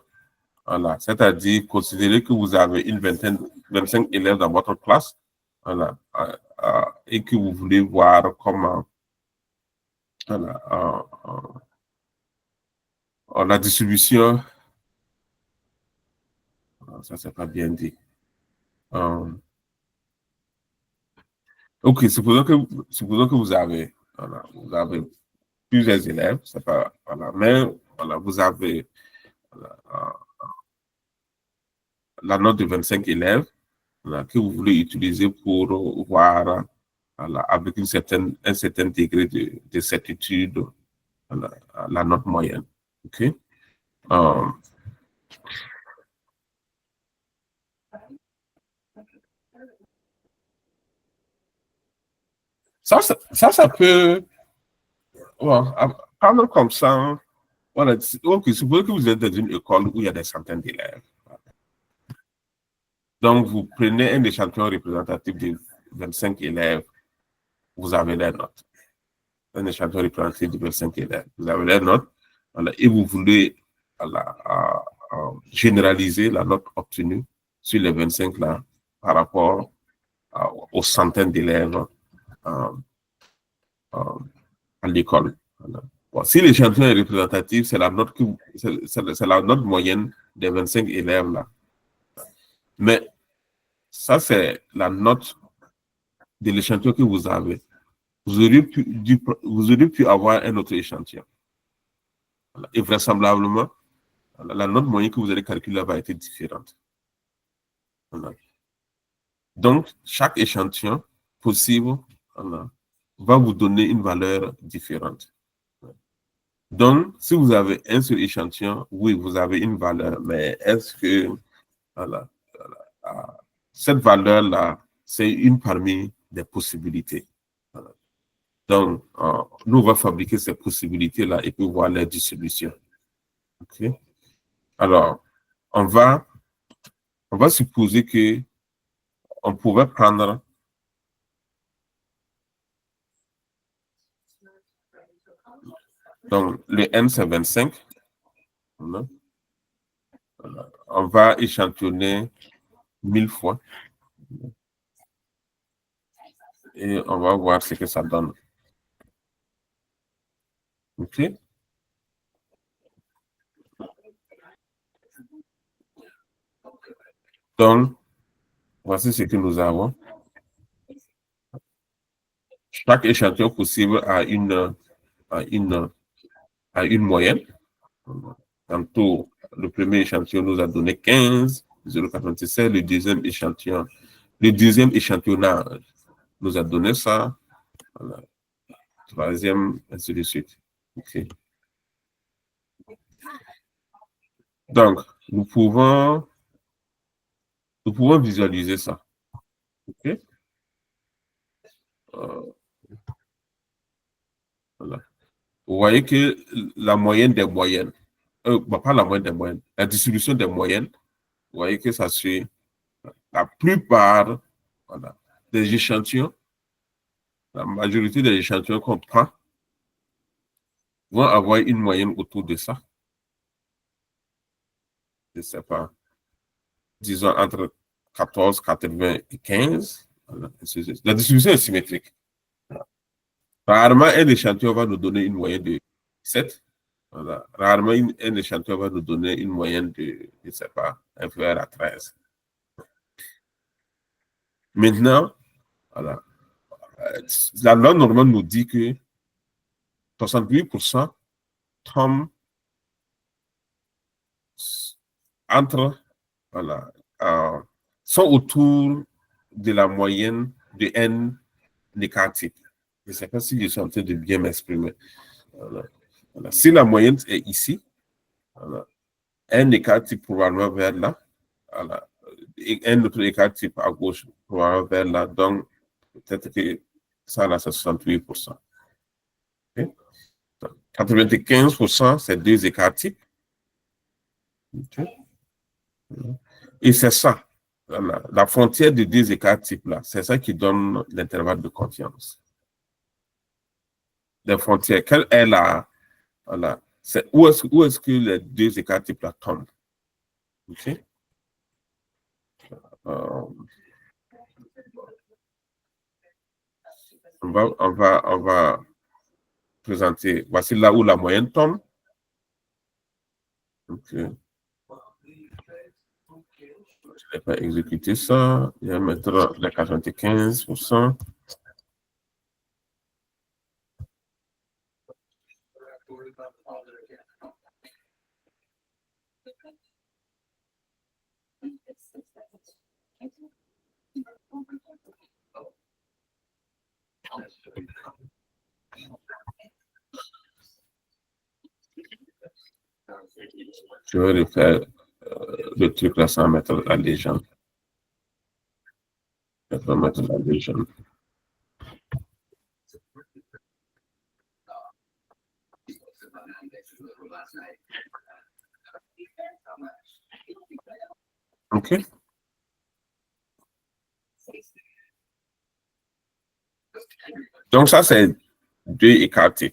Voilà. C'est-à-dire, considérez que vous avez une vingtaine, 25 élèves dans votre classe. Voilà. Et que vous voulez voir comment voilà, la distribution. Ça, c'est pas bien dit. OK, supposons que voilà, vous avez plusieurs élèves, c'est pas, voilà, mais voilà, vous avez voilà, la note de 25 élèves voilà, que vous voulez utiliser pour voir voilà, avec un certain degré de certitude voilà, la note moyenne. OK? Ça peut voilà, prendre comme ça. Voilà, donc, supposez que vous êtes dans une école où il y a des centaines d'élèves. Donc, vous prenez un échantillon représentatif de 25 élèves, vous avez les notes. Un échantillon représentatif de 25 élèves, vous avez les notes, voilà, et vous voulez voilà, généraliser la note obtenue sur les 25 là par rapport aux centaines d'élèves à l'école. Voilà. Bon, si l'échantillon est représentatif, c'est la note c'est la note moyenne des 25 élèves là. Mais ça, c'est la note de l'échantillon que vous avez. Vous auriez pu avoir un autre échantillon. Voilà. Et vraisemblablement, voilà, la note moyenne que vous allez calculer va être différente. Voilà. Donc, chaque échantillon possible voilà, va vous donner une valeur différente. Donc, si vous avez un seul échantillon, oui, vous avez une valeur, mais est-ce que voilà, cette valeur-là, c'est une parmi des possibilités. Voilà. Donc, nous, on va fabriquer ces possibilités-là et puis voir leur distribution. Okay? Alors, on va supposer que on pouvait prendre donc le n c'est 25. Voilà. On va échantillonner 1000 fois et on va voir ce que ça donne. OK? Donc, voici ce que nous avons. Chaque échantillon possible a une moyenne. Tantôt, le premier échantillon nous a donné 15, 0,97. Le deuxième échantillonnage nous a donné ça. Voilà. Troisième, ainsi de suite. Okay. Donc, nous pouvons visualiser ça. Okay? Voilà. Vous voyez que la moyenne des moyennes, pas la moyenne des moyennes, la distribution des moyennes, vous voyez que ça suit la plupart voilà, des échantillons, la majorité des échantillons qu'on prend vont avoir une moyenne autour de ça. Je ne sais pas, disons entre 14, 80 et 15. Voilà. La distribution est symétrique. Rarement, un échantillon va nous donner une moyenne de 7. Voilà. Rarement, un échantillon va nous donner une moyenne de, je ne sais pas, inférieure à 13. Maintenant, voilà, la loi normale nous dit que 68% tombent entre, voilà, sont autour de la moyenne de n négatif. Je ne sais pas si je suis en train de bien m'exprimer. Voilà. Voilà. Si la moyenne est ici, voilà, n négatif probablement vers là, voilà, et un autre négatif à gauche probablement vers là, donc peut-être que ça là c'est 68%. Okay? 95%, c'est deux écarts types. Okay? Et c'est ça, la frontière de deux écarts types là, c'est ça qui donne l'intervalle de confiance. La frontière, quelle est la, voilà, où est-ce que les deux écarts types là tombent? Okay? On va présenter, voici là où la moyenne tombe. Okay. Je vais pas exécuter ça. Je vais mettre les 95%. Je vais refaire le truc là sans mettre la légende. Je vais mettre la légende. OK. Donc, ça, c'est deux écartés.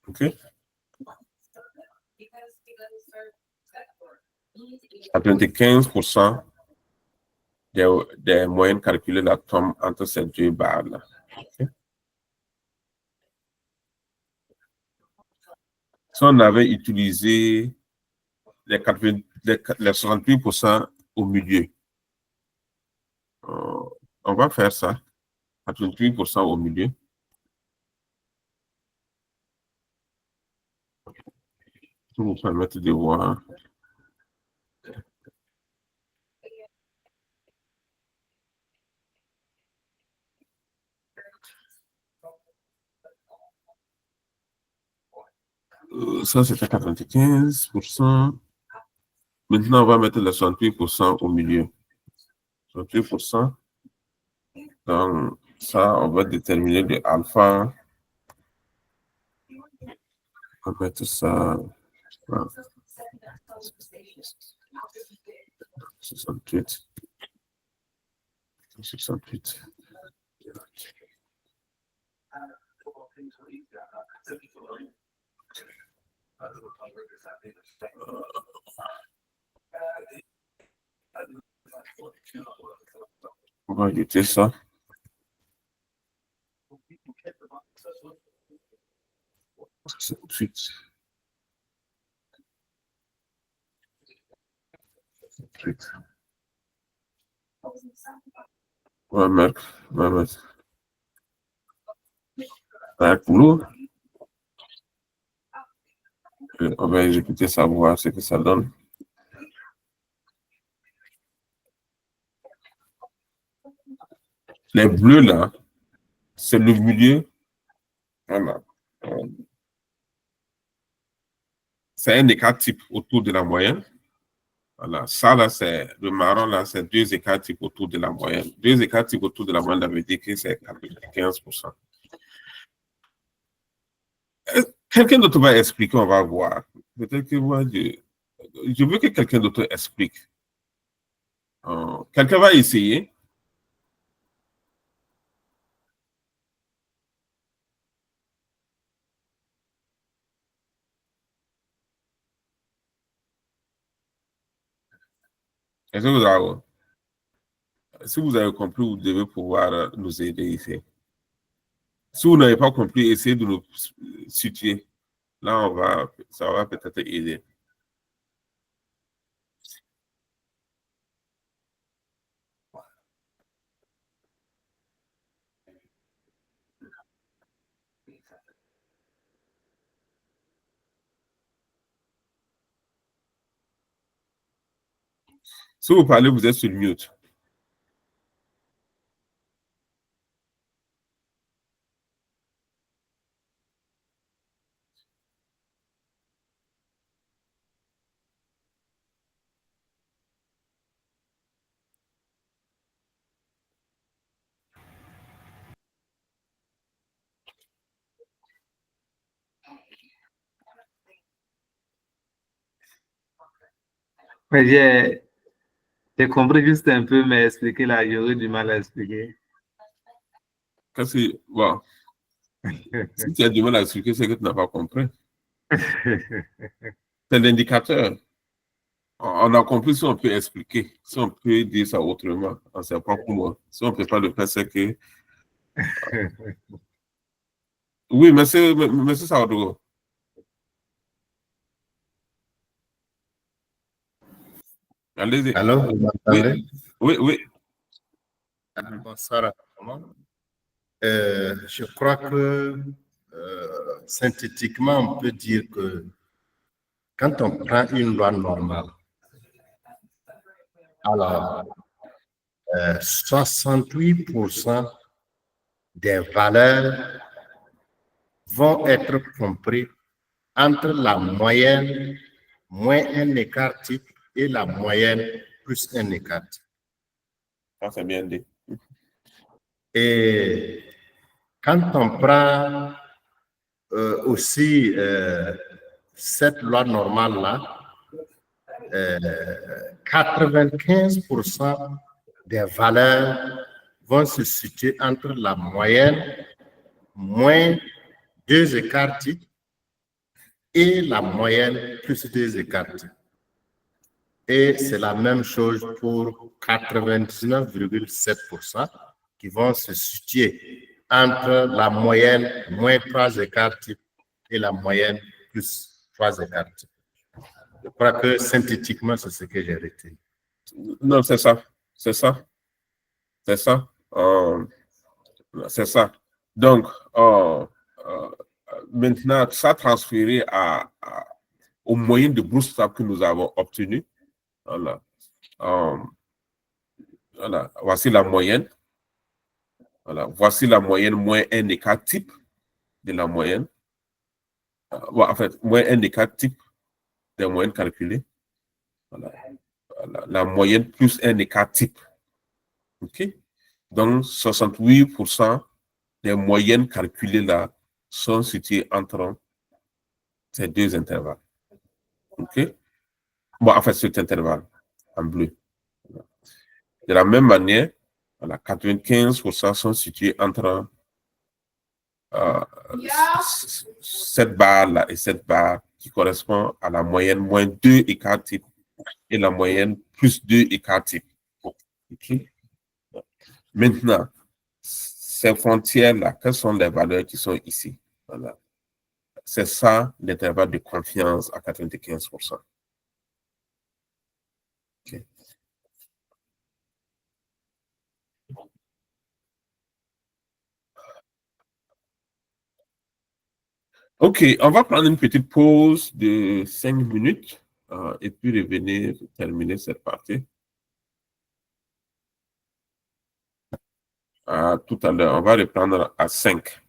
OK. 95% des moyennes calculées là tombent entre ces deux barres-là. Okay. Si on avait utilisé les 68% au milieu, on va faire ça. 88% au milieu. Pour vous permettre de voir. ça c'était 95%. Maintenant, on va mettre le 68% au milieu. 68%. Donc, ça, on va déterminer le alpha. On va mettre ça. 68. 68. On va ajouter ça. On va mettre un boulot. On va exécuter ça, voir ce que ça donne. Les bleus là, c'est le milieu. Voilà. C'est un écart type autour de la moyenne. Voilà. Ça là, c'est le marron là, c'est 2 écarts types autour de la moyenne. 2 écarts types autour de la moyenne, ça veut dire que c'est 15%. Quelqu'un d'autre va expliquer, on va voir. Peut-être que moi, je veux que quelqu'un d'autre explique. Quelqu'un va essayer. Est-ce que si vous avez compris, vous devez pouvoir nous aider ici. Si vous n'avez pas compris, essayez de nous situer. Là, ça va peut-être aider. Si vous parlez, vous êtes sur le mute. Mais j'ai compris juste un peu, mais expliquer là, j'aurais du mal à expliquer. Bon. Si tu as du mal à expliquer, c'est que tu n'as pas compris. C'est l'indicateur. On a compris si on peut expliquer, si on peut dire ça autrement, on ne sait pas comment. Si on ne peut pas le faire, c'est que. Oui, monsieur Saoudou. Allez-y. Allô, vous m'entendez? Oui. Bonsoir à tout le monde. Je crois que synthétiquement, on peut dire que quand on prend une loi normale, alors 68% des valeurs vont être comprises entre la moyenne moins un écart type et la moyenne plus un écart type. Ça, c'est bien dit. Et quand on prend aussi cette loi normale-là, 95% des valeurs vont se situer entre la moyenne moins 2 écarts types et la moyenne plus 2 écarts types. Et c'est la même chose pour 99,7% qui vont se situer entre la moyenne moins 3 écarts types et la moyenne plus 3 écarts types. Je crois que synthétiquement, c'est ce que j'ai retenu. Non, c'est ça. C'est ça. C'est ça. C'est ça. Donc, maintenant, ça transféré aux moyens de bootstrap que nous avons obtenus. Voilà. Voilà. Voici la moyenne. Voilà. Voici la moyenne moins un écart type de la moyenne. bon, en fait, moins un écart type des moyennes calculées. Voilà. Voilà. La moyenne plus un écart type. OK? Donc, 68% des moyennes calculées là sont situées entre ces deux intervalles. OK? Bon, en fait, cet intervalle en bleu. De la même manière, voilà, 95% sont situés entre cette barre-là et cette barre qui correspond à la moyenne moins 2 écarts type et la moyenne plus 2 écarts type. Okay? Maintenant, ces frontières-là, quelles sont les valeurs qui sont ici? Voilà. C'est ça l'intervalle de confiance à 95%. Okay. OK, on va prendre une petite pause de 5 minutes et puis revenir terminer cette partie. Tout à l'heure, on va reprendre à 5.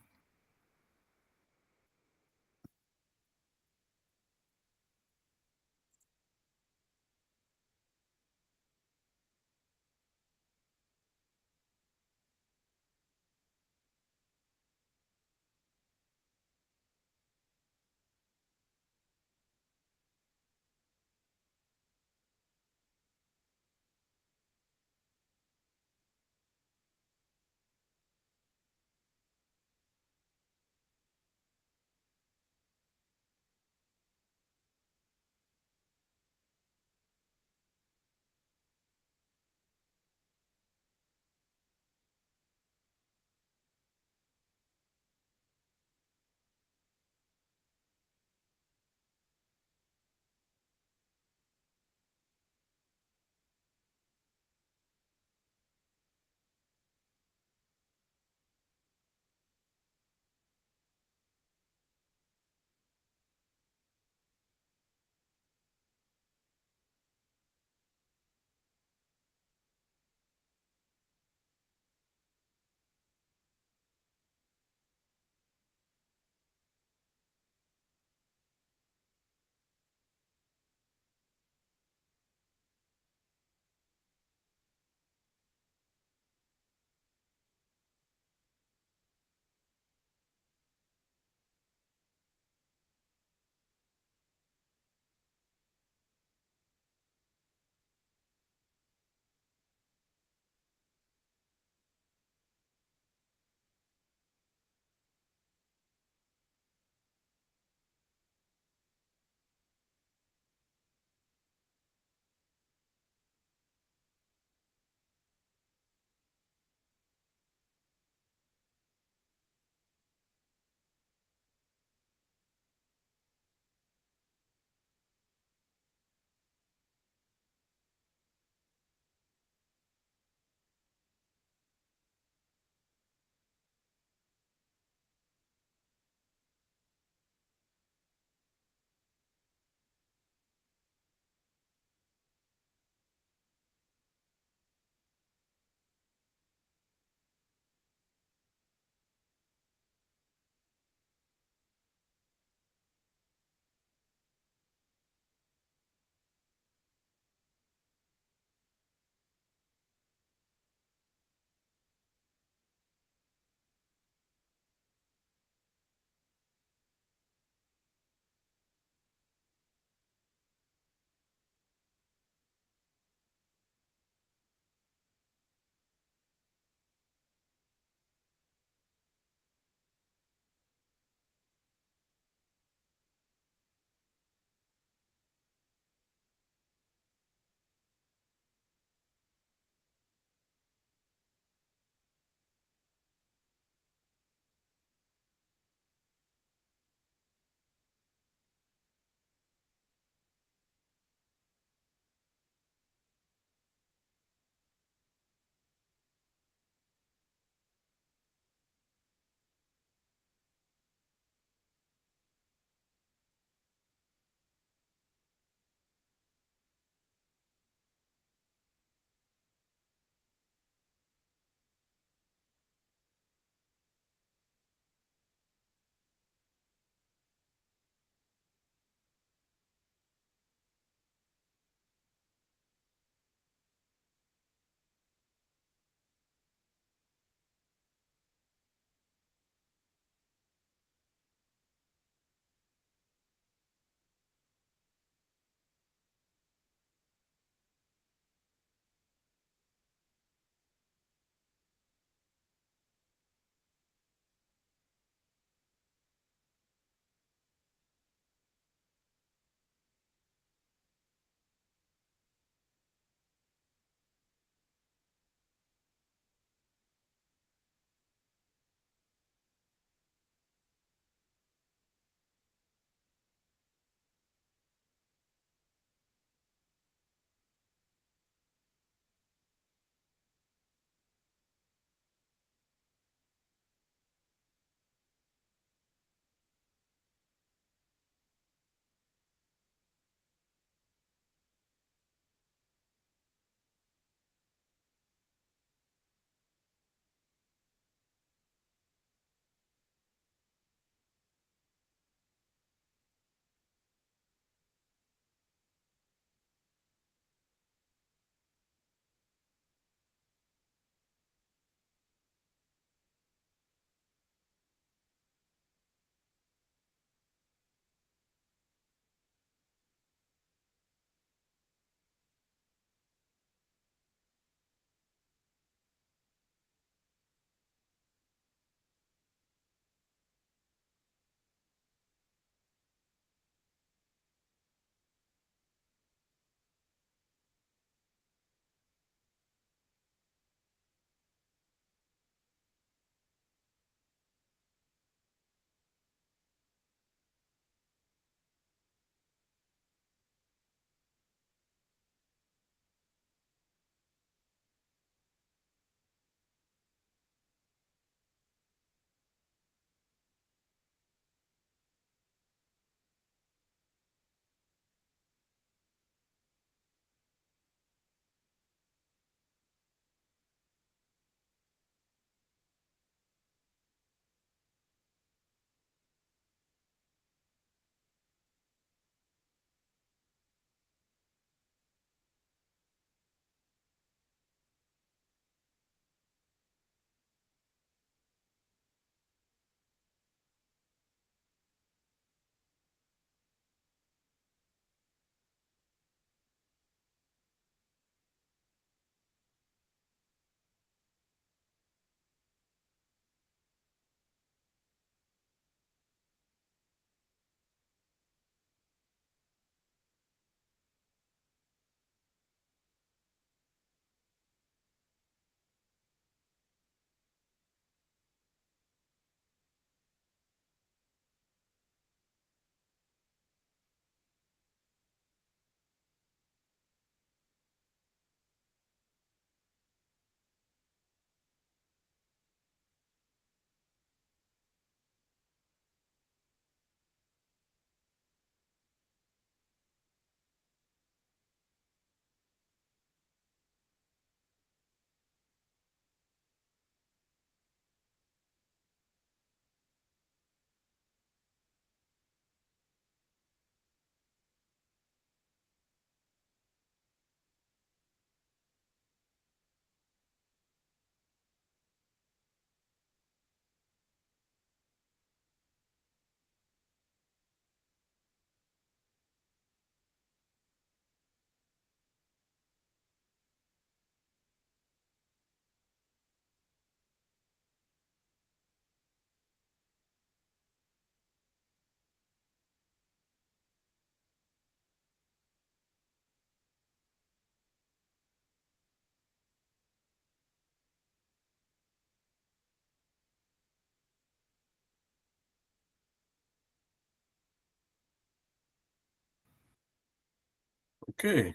OK.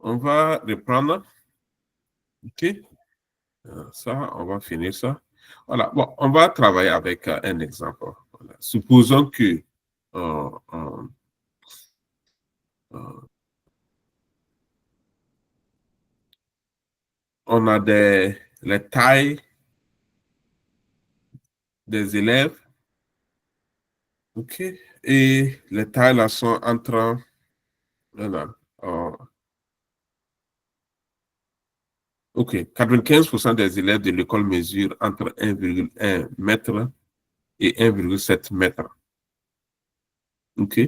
On va reprendre. OK. Ça, on va finir ça. Voilà. Bon, on va travailler avec un exemple. Voilà. Supposons que euh, euh, euh, on a les tailles des élèves. OK. Et les tailles là sont entre, voilà, OK, 95% des élèves de l'école mesurent entre 1,1 mètre et 1,7 mètre. OK.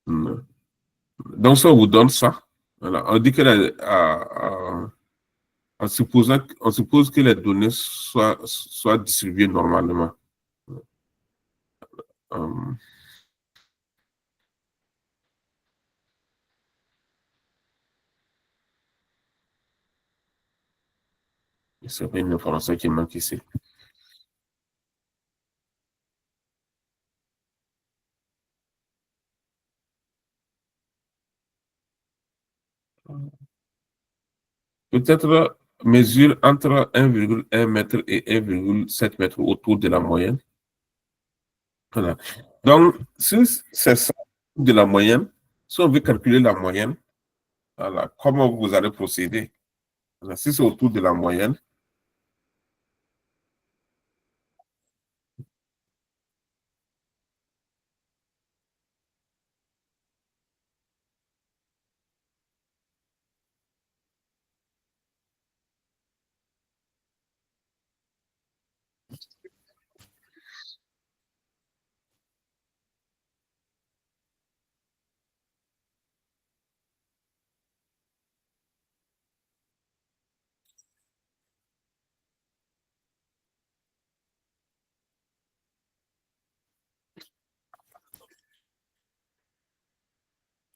Hmm. Donc, ça, on vous donne ça. Voilà. On dit que on suppose que les données soient distribuées normalement. Euh, c'est une information qui manque ici. Peut-être mesure entre 1,1 mètre et 1,7 mètre autour de la moyenne. Voilà. Donc, si c'est ça de la moyenne, si on veut calculer la moyenne, voilà, comment vous allez procéder? Voilà, si c'est autour de la moyenne,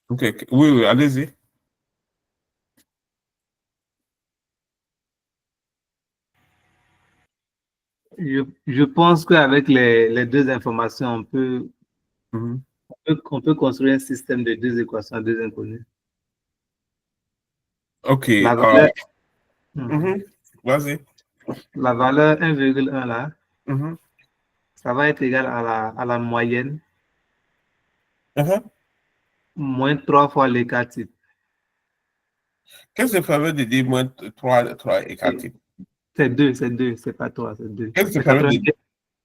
ok, oui, oui, allez-y. Je pense qu'avec les deux informations, Mhm. on peut construire un système de deux équations à deux inconnues. Ok, La valeur, mhm, vas-y. la valeur 1,1 là, Mhm, ça va être égal à la moyenne mhm. moins 3 fois l'écart type. Qu'est-ce que ça veut dire moins 3 et 4? C'est 2, c'est pas 3, c'est 2. Qu'est-ce que C'est ça veut dire? 95.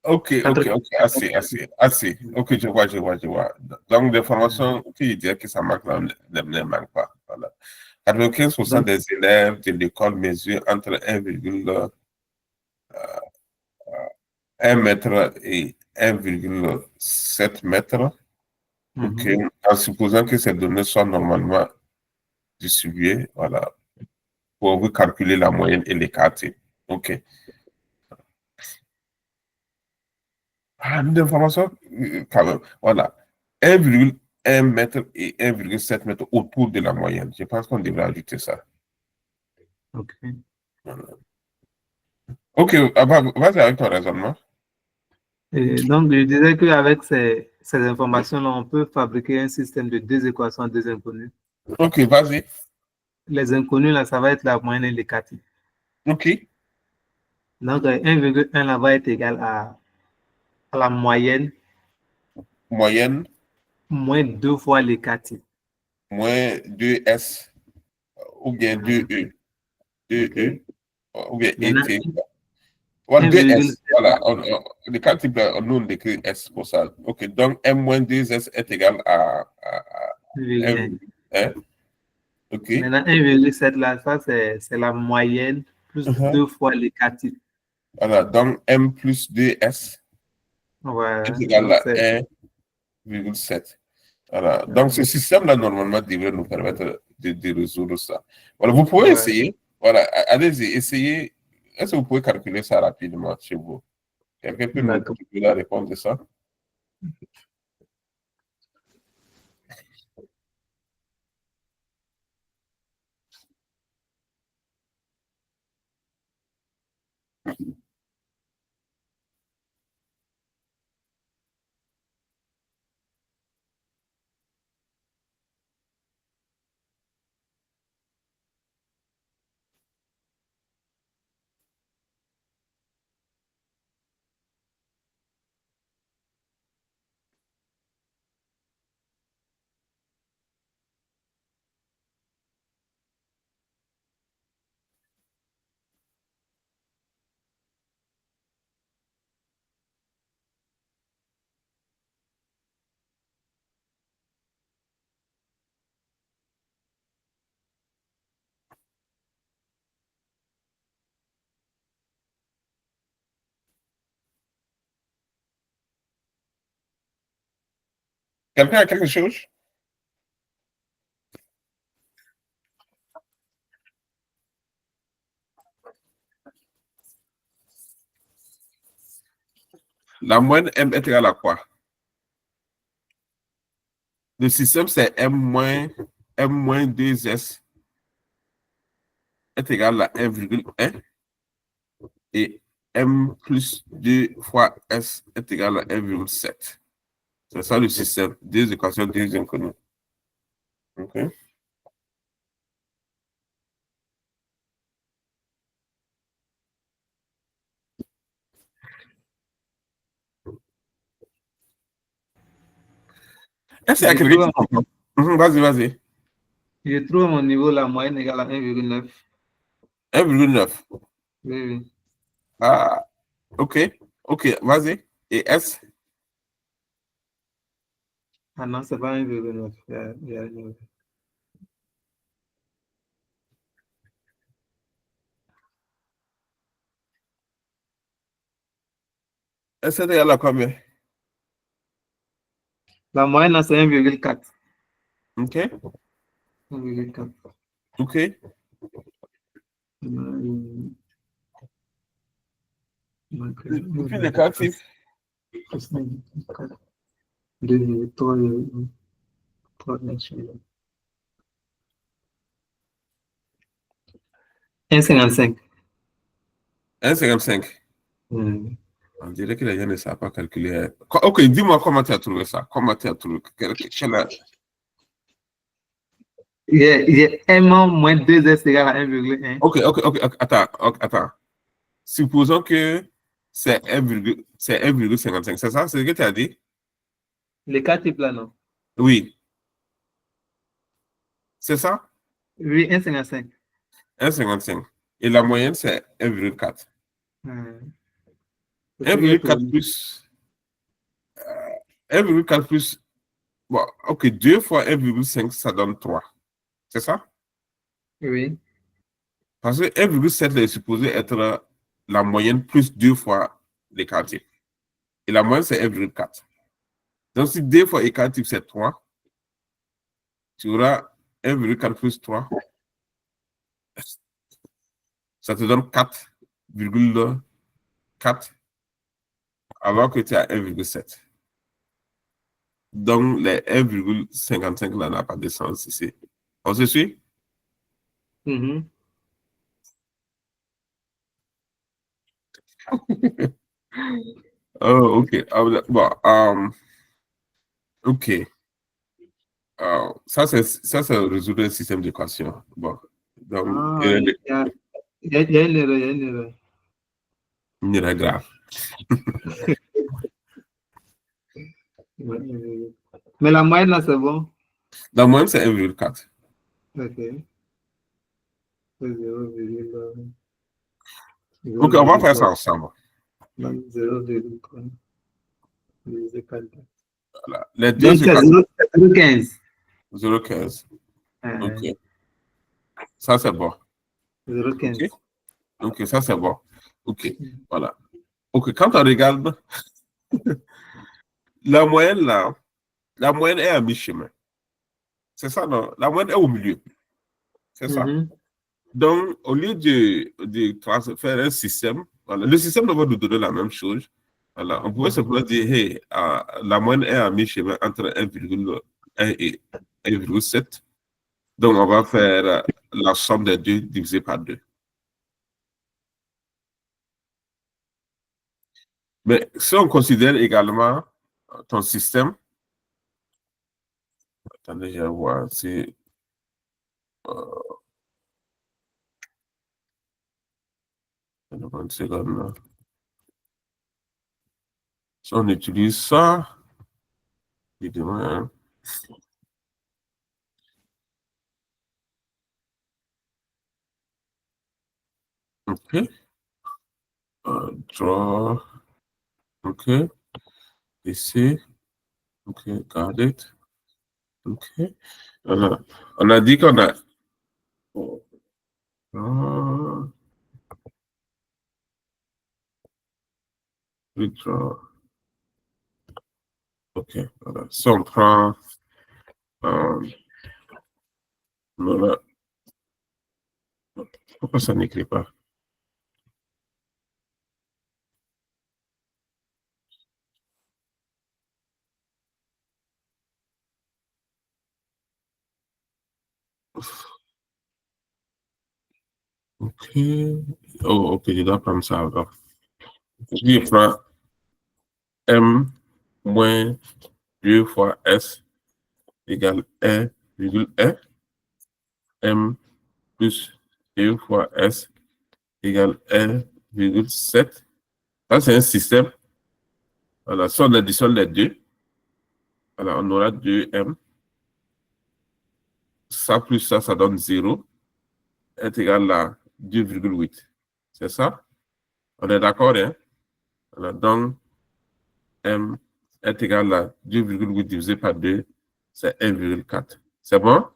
Ok, ok, ok, assez, assez, assez. Ok, je vois, je vois, je vois. Donc, l'information qui dit que ça manque là, ne manque pas. Voilà. 95% Donc, des élèves de l'école mesurent entre 1,1 mètre et 1,7 mètre. Ok, en supposant que ces données soient normalement distribuées, voilà, pour vous calculer la moyenne et l'écart. Ok. Ah, une information, quand même. Voilà. 1,1 mètre et 1,7 mètre autour de la moyenne. Je pense qu'on devrait ajouter ça. ok. Voilà. Ok, vas-y avec ton raisonnement. Et donc, je disais qu'avec ces informations-là, on peut fabriquer un système de deux équations à deux inconnues. Ok, vas-y. Les inconnues, là, ça va être la moyenne et l'écart type. Ok. Donc, 1,1 là va être égal à la moyenne Moyenne moins 2 fois l'écart type. moins 2S ou bien 2E. 2E ou bien Maintenant, ET. Voilà, 2S. 1,7 Voilà. Le cas type, nous, on écrit S pour ça. Ok, donc M moins 2S est égal à 1,1. 1,1. Ok. Maintenant, 1,7 là, ça, c'est la moyenne plus Mhm. 2 fois l'écart type. Voilà, donc M plus 2S est Voilà. égal Donc, à c'est 1,7. Voilà. Donc, ce système-là, normalement, devrait nous permettre de résoudre ça. Voilà, vous pouvez ouais, essayer. Voilà, allez-y, essayez. Est-ce que vous pouvez calculer ça rapidement chez vous? Quelqu'un peut nous d'accord. donner la réponse de ça? Quelqu'un a quelque chose? La moyenne M est égale à quoi? Le système, c'est M moins 2S est égal à 1,1 et M plus 2 fois S est égal à 1,7. C'est ça le système. Deux équations, deux inconnues. OK? Est-ce qu'il y a quelqu'un qui comprend? Vas-y, vas-y. Je trouve à mon niveau la moyenne égale à 1,9. 1,9. Oui, oui. Ah, OK. OK, vas-y. Et S? Ah non, c'est pas 1,9. Il y a une- S est égal à combien? La moyenne, là, c'est 1,4. OK? 1,4. OK? Et puis négatif. 1,55. 1,55. Hmm. On dirait que les gens ne savent pas calculer. OK, dis-moi comment tu as trouvé ça. Comment tu as trouvé? Il y a 1 moins 2S égale à 1,1. OK, attends. Supposons que c'est 1,55. C'est ça? C'est ce que tu as dit? Les quatre types là, non? Oui. C'est ça? Oui, 1,55. 1,55. Et la moyenne, c'est 1,4. Hmm. 1,4 plus. 1,4 plus. Bon, OK, 2 fois 1,5, ça donne 3. C'est ça? Oui. Parce que 1,7 est supposé être la moyenne plus 2 fois l'écart type. Et la moyenne, c'est 1,4. Donc, si 2 fois écart type, c'est 3, tu auras 1,4 plus 3. Ça te donne 4,4 alors que tu as 1,7. Donc, les 1,55 là n'a pas de sens ici. On se suit? Mhm. Oh, OK. Bon, OK. Ça, c'est résoudre un système d'équation. Bon. Donc, Ah, il y a une erreur, il y a une erreur. il n'est pas grave. Mais la moyenne là, c'est bon. La moyenne, c'est 1,4. Ok. C'est 0,0. OK, on va faire ça ensemble. 0,3 divisé par 2. Voilà. Les Donc, deux c'est équations, 0,15. 0,15. OK. Ça, c'est bon. 0,15. OK. OK, ça, c'est bon. OK. Voilà. OK, quand on regarde, la moyenne, là, la moyenne est à mi-chemin. C'est ça, non? La moyenne est au milieu. C'est ça. Donc, au lieu de faire un système, voilà, le système va nous donner la même chose. Voilà, on pourrait simplement dire, hey, la moyenne est à mi-chemin entre 1,1 et 1,7. Donc, on va faire la somme des deux divisé par 2. Mais si on considère également ton système, attendez, je vais voir si. Une seconde, là. Si on utilise ça, évidemment, hein. OK. Draw. OK. Ici. OK. Got it. OK. On a dit qu'on a. Ah, withdraw. OK. Voilà. Si on prend... voilà. Pourquoi ça n'écrit pas? OK. Oh, OK, je dois prendre ça alors. Je prends M moins 2 fois S égale 1,1. M plus 2 fois S égale 1,7. Ça, c'est un système. Voilà, si on additionne les deux, voilà, on aura 2M. Ça plus ça donne 0. Est égal à 2,8. C'est ça? On est d'accord, hein? Voilà, donc, M est égal à 2,8 divisé par 2, c'est 1,4. C'est bon?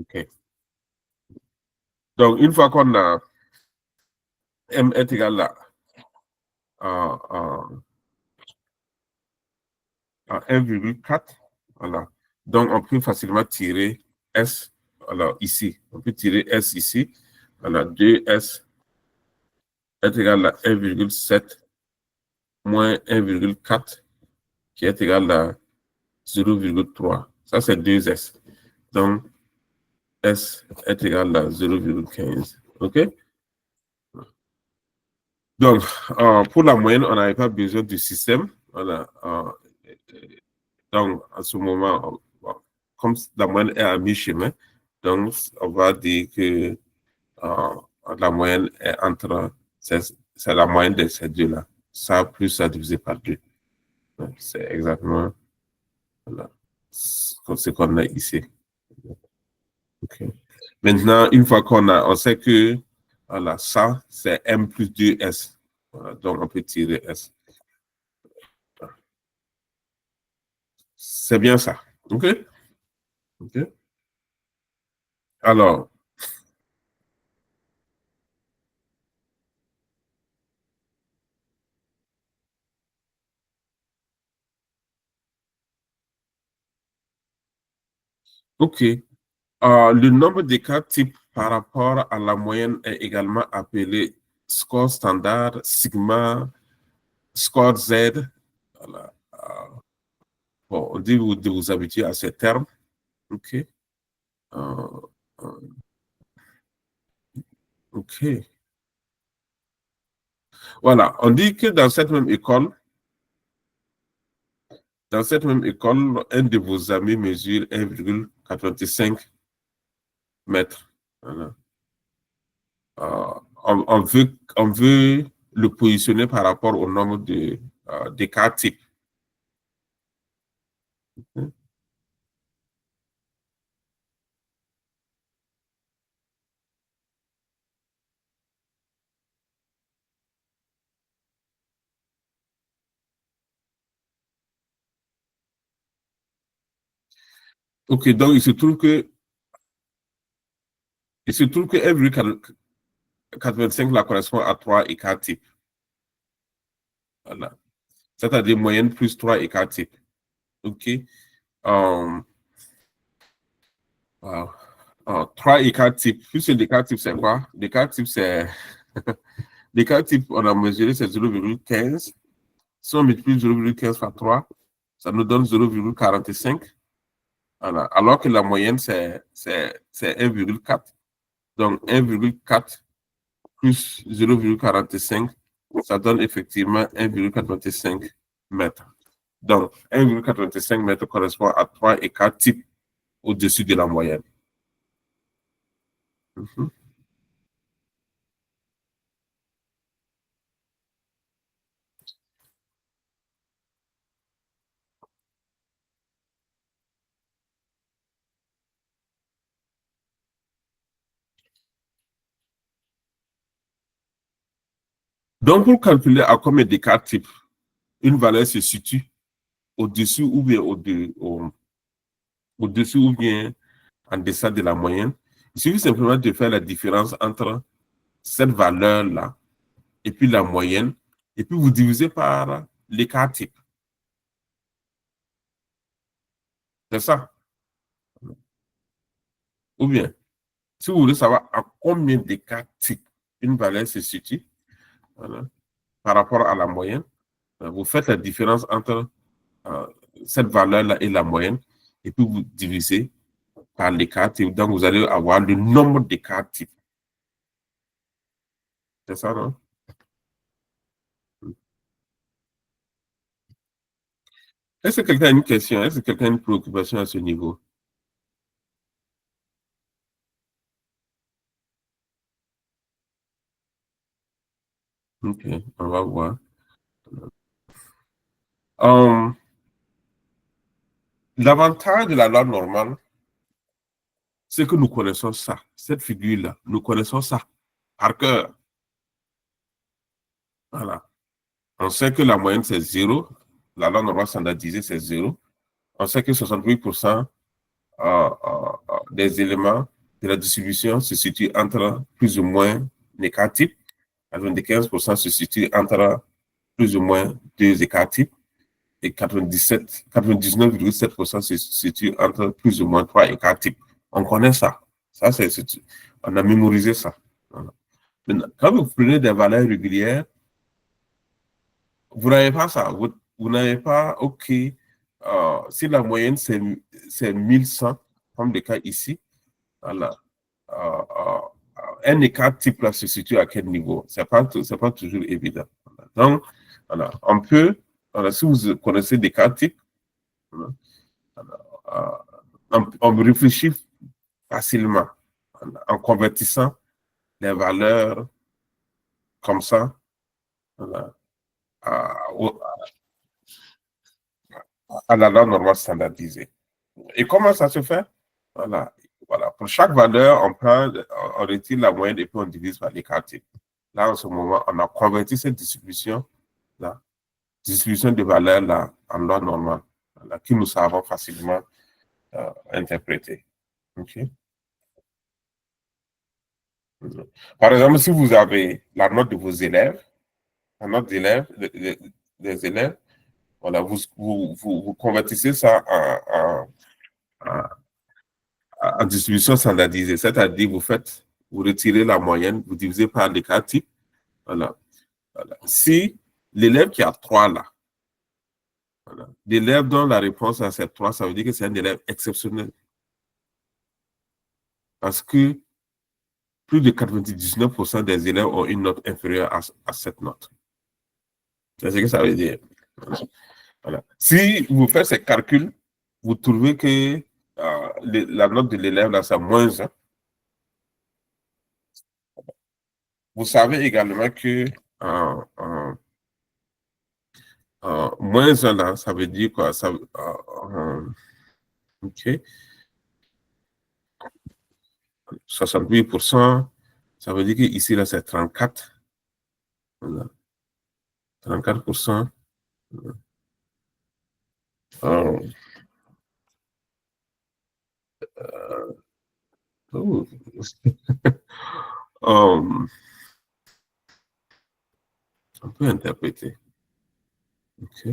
OK. Donc, une fois qu'on a M est égal à 1,4, voilà. Donc, on peut facilement tirer S, alors ici. On peut tirer S ici. Voilà, 2S est égal à 1,7 moins 1,4 qui est égal à 0,3. Ça, c'est 2S. Donc, S est égal à 0,15. OK? Donc, pour la moyenne, on n'avait pas besoin du système. Voilà. Donc, à ce moment, comme la moyenne est à mi-chemin, donc, on va dire que la moyenne est entre, c'est la moyenne de ces deux-là. Ça plus ça divisé par 2. C'est exactement voilà, ce qu'on a ici. Okay. Maintenant, une fois on sait que voilà, ça, c'est M plus 2S. Voilà, donc, on peut tirer S. C'est bien ça. OK? OK. Alors, OK. Le nombre d'écarts type par rapport à la moyenne est également appelé score standard, sigma, score Z. Voilà. Bon, on dit de vous habituer à ces termes. OK. OK. Voilà. On dit que dans cette même école, un de vos amis mesure 1,85 mètres. Voilà. On veut le positionner par rapport au nombre d'écarts types. OK, donc il se trouve que 1,85 la correspond à 3 écarts types. Voilà. C'est-à-dire moyenne plus 3 écarts types. OK. 3 écarts types. Plus l'écart type, c'est quoi? L'écart type, c'est. L'écart type, on a mesuré, c'est 0,15. Si on multiplie 0,15 par 3, ça nous donne 0,45. Voilà. Alors que la moyenne, c'est 1,4. Donc, 1,4 plus 0,45, ça donne effectivement 1,85 mètres. Donc, 1,85 mètres correspond à 3 écarts types au-dessus de la moyenne. Donc, pour calculer à combien d'écarts types une valeur se situe au-dessus ou bien au-dessus ou bien en deçà de la moyenne, il suffit simplement de faire la différence entre cette valeur-là et puis la moyenne, et puis vous divisez par l'écart type. C'est ça. Ou bien, si vous voulez savoir à combien d'écarts types une valeur se situe, voilà, par rapport à la moyenne, vous faites la différence entre cette valeur-là et la moyenne, et puis vous divisez par l'écart type. Donc, vous allez avoir le nombre d'écarts types. C'est ça, non? Est-ce que quelqu'un a une question? Est-ce que quelqu'un a une préoccupation à ce niveau? Ok, on va voir. L'avantage de la loi normale, c'est que nous connaissons ça, cette figure-là, nous connaissons ça par cœur. Voilà. On sait que la moyenne, c'est 0. La loi normale standardisée, c'est 0. On sait que 68% des éléments de la distribution se situent entre plus ou moins l'écart type. 95% se situent entre plus ou moins deux écarts types. Et 99,7% se situent entre plus ou moins trois écarts types. On connaît ça. On a mémorisé ça. Voilà. Maintenant, quand vous prenez des valeurs régulières, vous n'avez pas ça. Vous n'avez pas, OK, si la moyenne c'est 1100, comme le cas ici, voilà. Un écart type là se situe à quel niveau? C'est pas toujours évident. Donc, voilà, on peut, voilà, si vous connaissez des écarts types, voilà, on réfléchit facilement en convertissant les valeurs comme ça, voilà, à la loi normale standardisée. Et comment ça se fait? Voilà. Voilà. Pour chaque valeur, on retire la moyenne et puis on divise par l'écart type. Là, en ce moment, on a converti cette distribution-là, distribution de valeurs-là, en loi normale, voilà, que nous savons facilement interpréter. OK? Par exemple, si vous avez la note de vos élèves, la note des élèves, voilà, vous convertissez ça en distribution standardisée, c'est-à-dire vous retirez la moyenne, vous divisez par l'écart type. Voilà. Voilà. Si l'élève qui a 3 là, voilà, l'élève dont la réponse à ces 3, ça veut dire que c'est un élève exceptionnel. Parce que plus de 99% des élèves ont une note inférieure à cette note. C'est ce que ça veut dire. Voilà. Si vous faites ces calculs, vous trouvez que la note de l'élève, là, c'est moins 1. Vous savez également que moins 1, là, ça veut dire quoi? OK. 68%, ça veut dire qu'ici, là, c'est 34. Voilà. 34%. Oh. Oh. On peut interpréter. OK.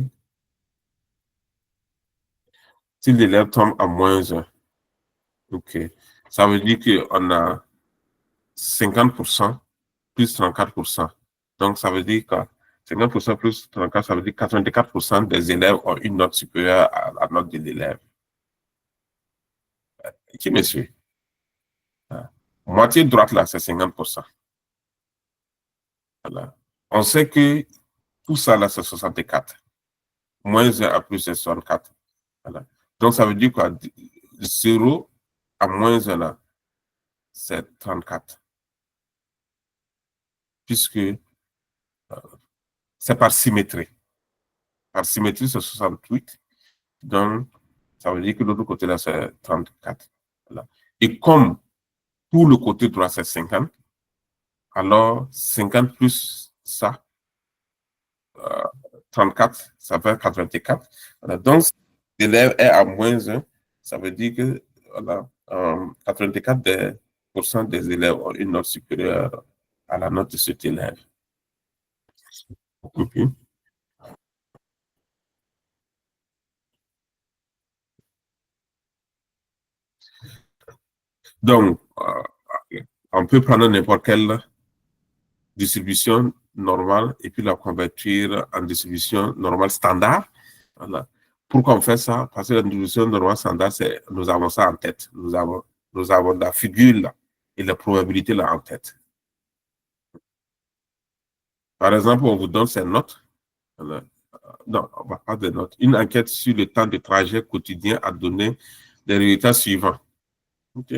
Si l'élève tombe à moins 1, OK. Ça veut dire qu'on a 50% plus 34%. Donc, ça veut dire que 50% plus 34, ça veut dire que 84% des élèves ont une note supérieure à la note de l'élève. Qui me suit? Moitié droite, là, c'est 50%. Voilà. On sait que tout ça, là, c'est 64. Moins 1 à plus, c'est 64. Voilà. Donc, ça veut dire quoi? 0 à moins 1, là, c'est 34. Puisque c'est par symétrie. Par symétrie, c'est 68. Donc, ça veut dire que l'autre côté, là, c'est 34. Voilà. Et comme tout le côté droit, c'est 50, alors 50 plus ça, 34, ça fait 84. Voilà. Donc, si l'élève est à moins 1, ça veut dire que voilà, 84% des élèves ont une note supérieure à la note de cet élève. Okay. Donc, on peut prendre n'importe quelle distribution normale et puis la convertir en distribution normale standard. Voilà. Pourquoi on fait ça? Parce que la distribution normale standard, c'est nous avons ça en tête. Nous avons la figure là et la probabilité là en tête. Par exemple, on vous donne ces notes. Voilà. Non, on va pas de notes. Une enquête sur le temps de trajet quotidien a donné les résultats suivants. OK.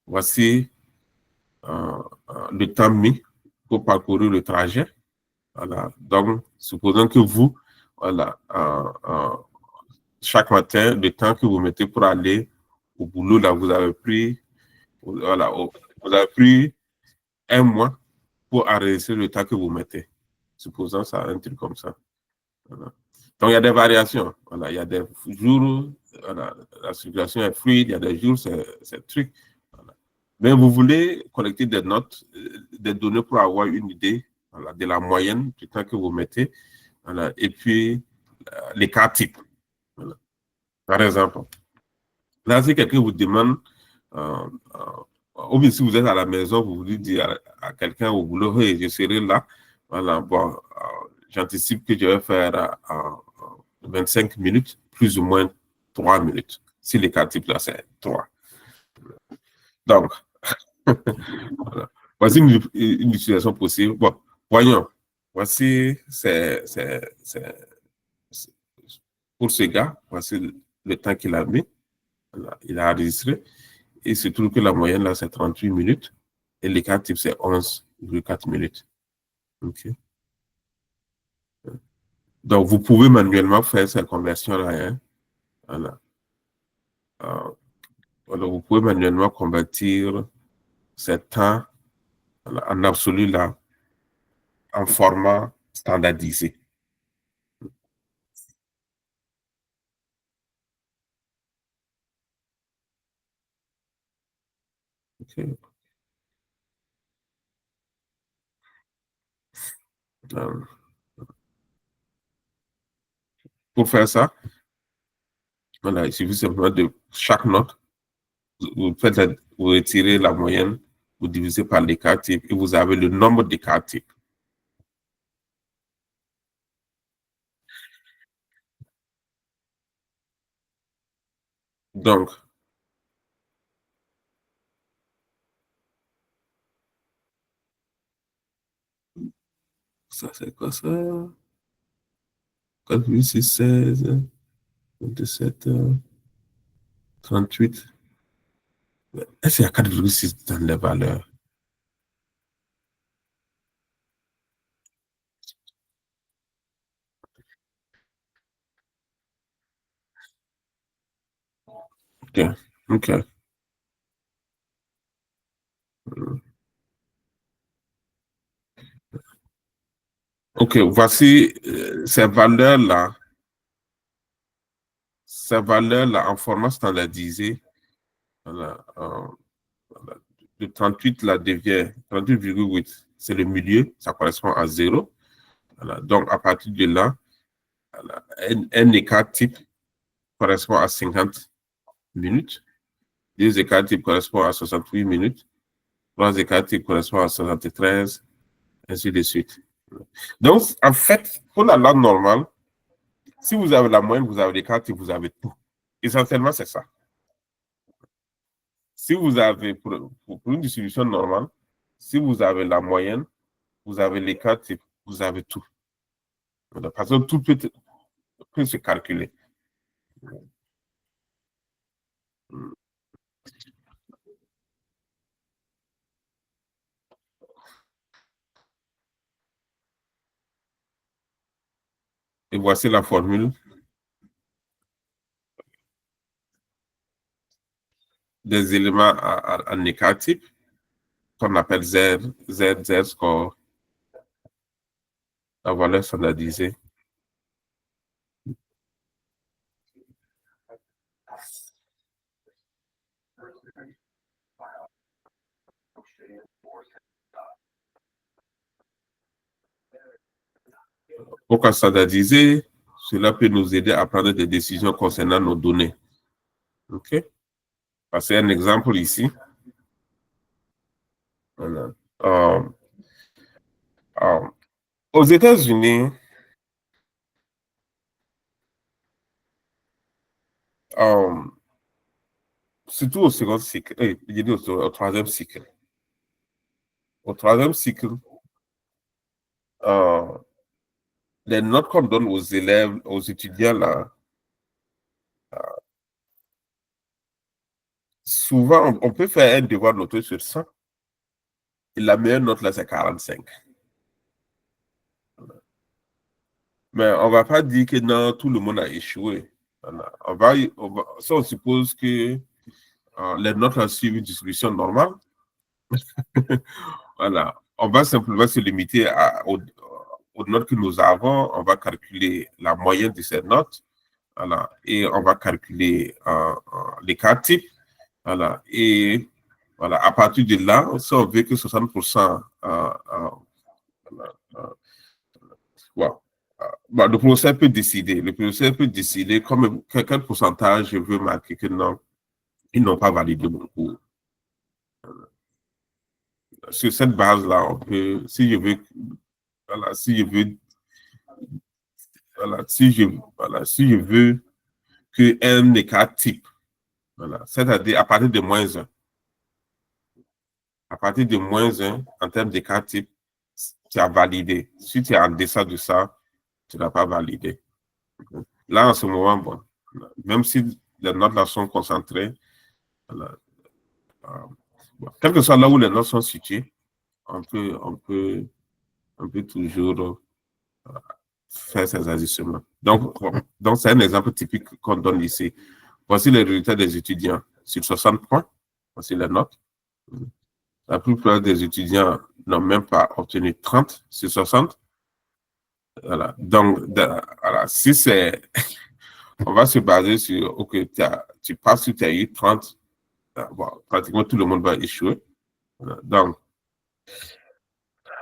Voici le temps mis pour parcourir le trajet. Voilà. Donc, supposons que vous, voilà, chaque matin, le temps que vous mettez pour aller au boulot, là, vous avez pris, voilà, vous avez pris 1 mois pour enregistrer le temps que vous mettez. Supposons ça, un truc comme ça. Voilà. Donc, il y a des variations. Voilà. Il y a des jours, voilà, la circulation est fluide, il y a des jours, c'est truc. Voilà. Mais vous voulez collecter des notes, des données pour avoir une idée, voilà, de la moyenne du temps que vous mettez, voilà, et puis les cas types. Voilà. Par exemple, là, si quelqu'un vous demande, ou bien si vous êtes à la maison, vous voulez dire à quelqu'un au boulot, hey, je serai là, voilà, bon, j'anticipe que je vais faire 25 minutes, plus ou moins 3 minutes. Si les cas types là, c'est 3. Donc, voilà. Voici une utilisation possible. Bon, voyons. Voici, pour ce gars, voici le temps qu'il a mis. Voilà, il a enregistré. Et il se trouve que la moyenne, là, c'est 38 minutes. Et les cas types, c'est 11,4 minutes. OK. Donc, vous pouvez manuellement faire cette conversion-là. Hein? Voilà. Alors, vous pouvez manuellement convertir ces temps en absolu là, en format standardisé. Okay. Pour faire ça, voilà, il suffit simplement de chaque note, vous retirez la moyenne, vous divisez par les cas types et vous avez le nombre de cas types. Donc, ça c'est quoi ça? 4, 8, 6, 16, 27, 38. Est-ce qu'il y a 4,6 dans les valeurs? OK. OK. OK, voici ces valeurs-là en format standardisé. Voilà, voilà. Le 38 là devient 38,8. C'est le milieu, ça correspond à 0. Voilà. Donc, à partir de là, voilà, un écart type correspond à 50 minutes. 2 écarts types correspondent à 68 minutes. 3 écarts types correspondent à 73, ainsi de suite. Donc, en fait, pour la langue normale, si vous avez la moyenne, vous avez l'écart type, vous avez tout. Essentiellement, c'est ça. Si vous avez, pour une distribution normale, si vous avez la moyenne, vous avez l'écart type, vous avez tout. Parce que tout peut se calculer. Et voici la formule des éléments en écart type qu'on appelle Z score, la valeur standardisée. Pourquoi standardiser? Cela peut nous aider à prendre des décisions concernant nos données. OK? C'est un exemple ici. Voilà. Aux États-Unis, surtout au second cycle, je dis au troisième cycle. Au troisième cycle, les notes qu'on donne aux élèves, aux étudiants, là, souvent, on peut faire un devoir noté sur 100. Et la meilleure note, là, c'est 45. Mais on ne va pas dire que non, tout le monde a échoué. Voilà. Ça, on suppose que les notes ont suivi une distribution normale. Voilà. On va simplement se limiter aux notes que nous avons. On va calculer la moyenne de ces notes. Voilà. Et on va calculer les cas types. Voilà. Et voilà. À partir de là, si on veut que 60%, wow. Bon, le professeur peut décider. Le professeur peut décider quel pourcentage je veux marquer que non, ils n'ont pas validé mon cours. Sur cette base-là, on peut, si je veux, voilà, si je veux, voilà, si je veux qu'un écart type, voilà, c'est-à-dire à partir de -1, à partir de -1, en termes d'écart type, tu as validé. Si tu es en deçà de ça, tu n'as pas validé. Là, en ce moment, bon, même si les notes là sont concentrées, voilà, quel que soit là où les notes sont situées, on peut toujours faire ces ajustements. Donc, c'est un exemple typique qu'on donne ici. Voici les résultats des étudiants. Sur 60 points, voici les notes. La plupart des étudiants n'ont même pas obtenu 30 sur 60. Voilà. Donc, voilà, si c'est... On va se baser sur, OK, tu passes, tu as eu 30, bon, pratiquement tout le monde va échouer. Voilà. Donc,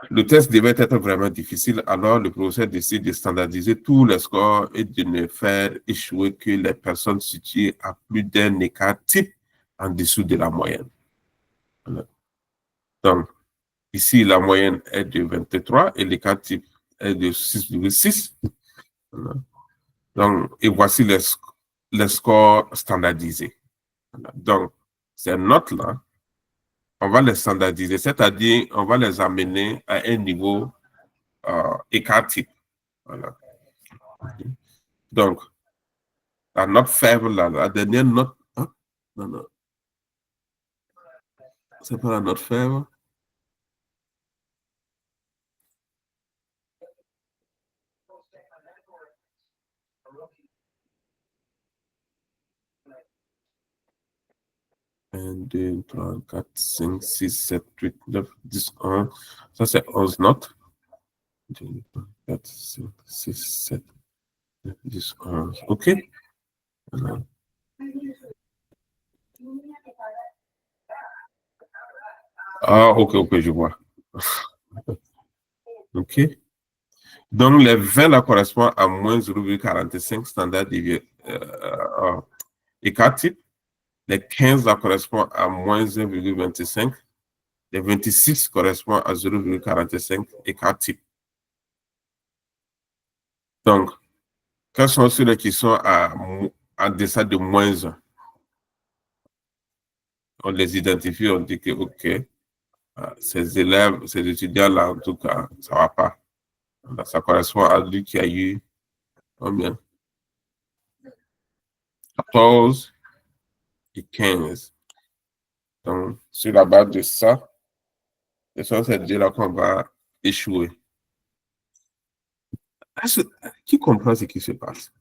le test devait être vraiment difficile, alors le professeur décide de standardiser tous les scores et de ne faire échouer que les personnes situées à plus d'un écart type en dessous de la moyenne. Voilà. Donc, ici, la moyenne est de 23 et l'écart type est de 6,6. Voilà. Donc, et voici les scores standardisés. Voilà. Donc, ces notes-là, on va les standardiser, c'est-à-dire on va les amener à un niveau écart type. Voilà. Donc, la note faible, la dernière note, hein? Non, non. C'est pas la note faible. Un, 2, 3, 4, 5, 6, 7, 8, 9, 10, 11. Ça, c'est 11 notes. 2, 3, 4, 5, 6, 7, 9, 10, 11. OK? Voilà. Ah, OK, je vois. OK. Donc, les 20 là correspondent à moins 0,45 standard écart type. Les 15 là correspondent à moins 1,25. Les 26 correspondent à 0,45 écart type. Donc, quels sont ceux qui sont en deçà de -1? On les identifie, on dit que, OK, ces élèves, ces étudiants-là, en tout cas, ça ne va pas. Ça correspond à lui qui a eu combien? 14 et 15. Donc, sur la base de ça, ce sont ces deux-là qu'on va échouer. Qui comprend ce qui se passe?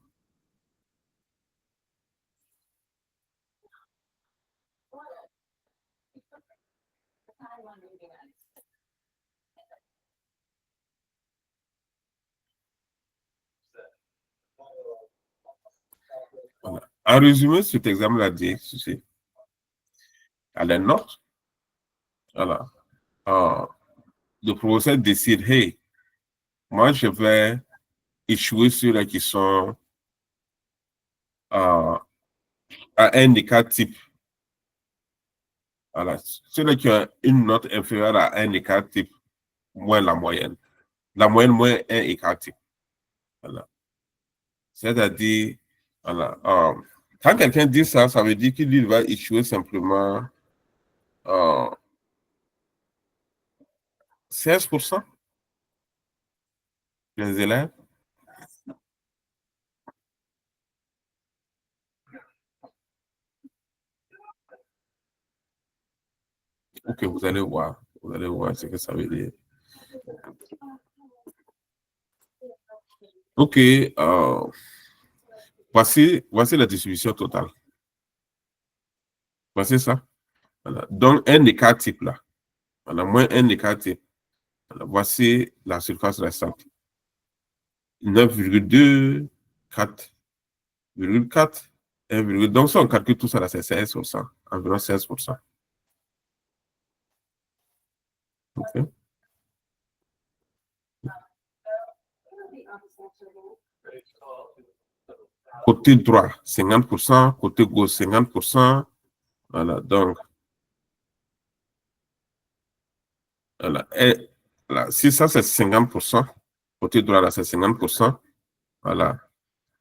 Voilà. En résumé, cet exemple-là dit ceci. À la note, voilà. Le professeur décide, hey, moi, je vais échouer ceux-là qui sont à un écart type. Voilà. Ceux-là qui ont une note inférieure à un écart type, moins la moyenne. La moyenne moins un écart type. Voilà. C'est-à-dire, voilà, quand quelqu'un dit ça, ça veut dire qu'il va échouer simplement 16% des élèves. Ok, vous allez voir ce que ça veut dire. Ok, voici la distribution totale. Voici ça. Voilà. Donc, un écart type là. Voilà, moins un écart type. Voilà. Voici la surface restante. 9,2, 4,4, 1, donc si on calcule tout ça là, c'est 16%, environ 16%. Okay. Côté droit, 50%, côté gauche, 50%. Voilà, donc, voilà. Et, voilà. Si ça c'est 50%, côté droit là, c'est 50%. Voilà.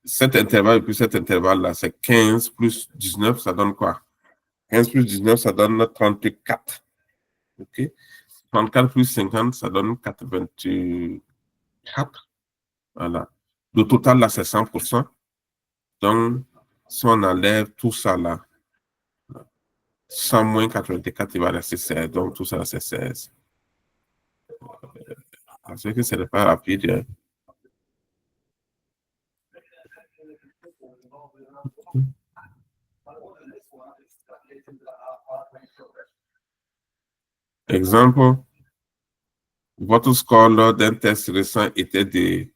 Cet intervalle et puis cet intervalle là, c'est 15 plus 19, ça donne quoi? 15 plus 19, ça donne 34. OK? 34 plus 50, ça donne 84. Voilà. Le total là, c'est 100%. Donc, si on enlève tout ça là, 100 moins 84, il va rester 16. Donc, tout ça là, c'est 16. Parce que ce n'est pas rapide. Hein. Exemple, votre score lors d'un test récent était de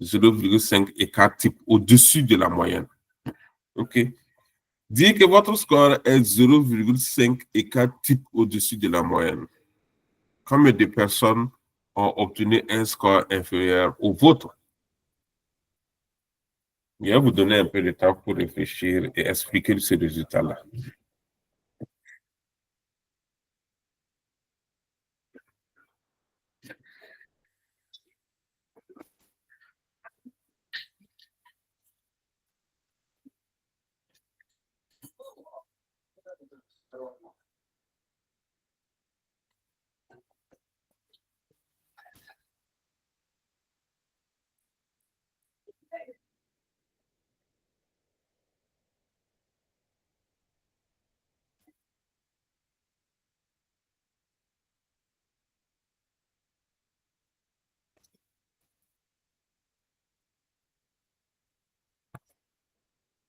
0,5 écart type au-dessus de la moyenne. OK. Dire que votre score est 0,5 écart type au-dessus de la moyenne. Combien de personnes ont obtenu un score inférieur au vôtre? Je vais vous donner un peu de temps pour réfléchir et expliquer ce résultat-là.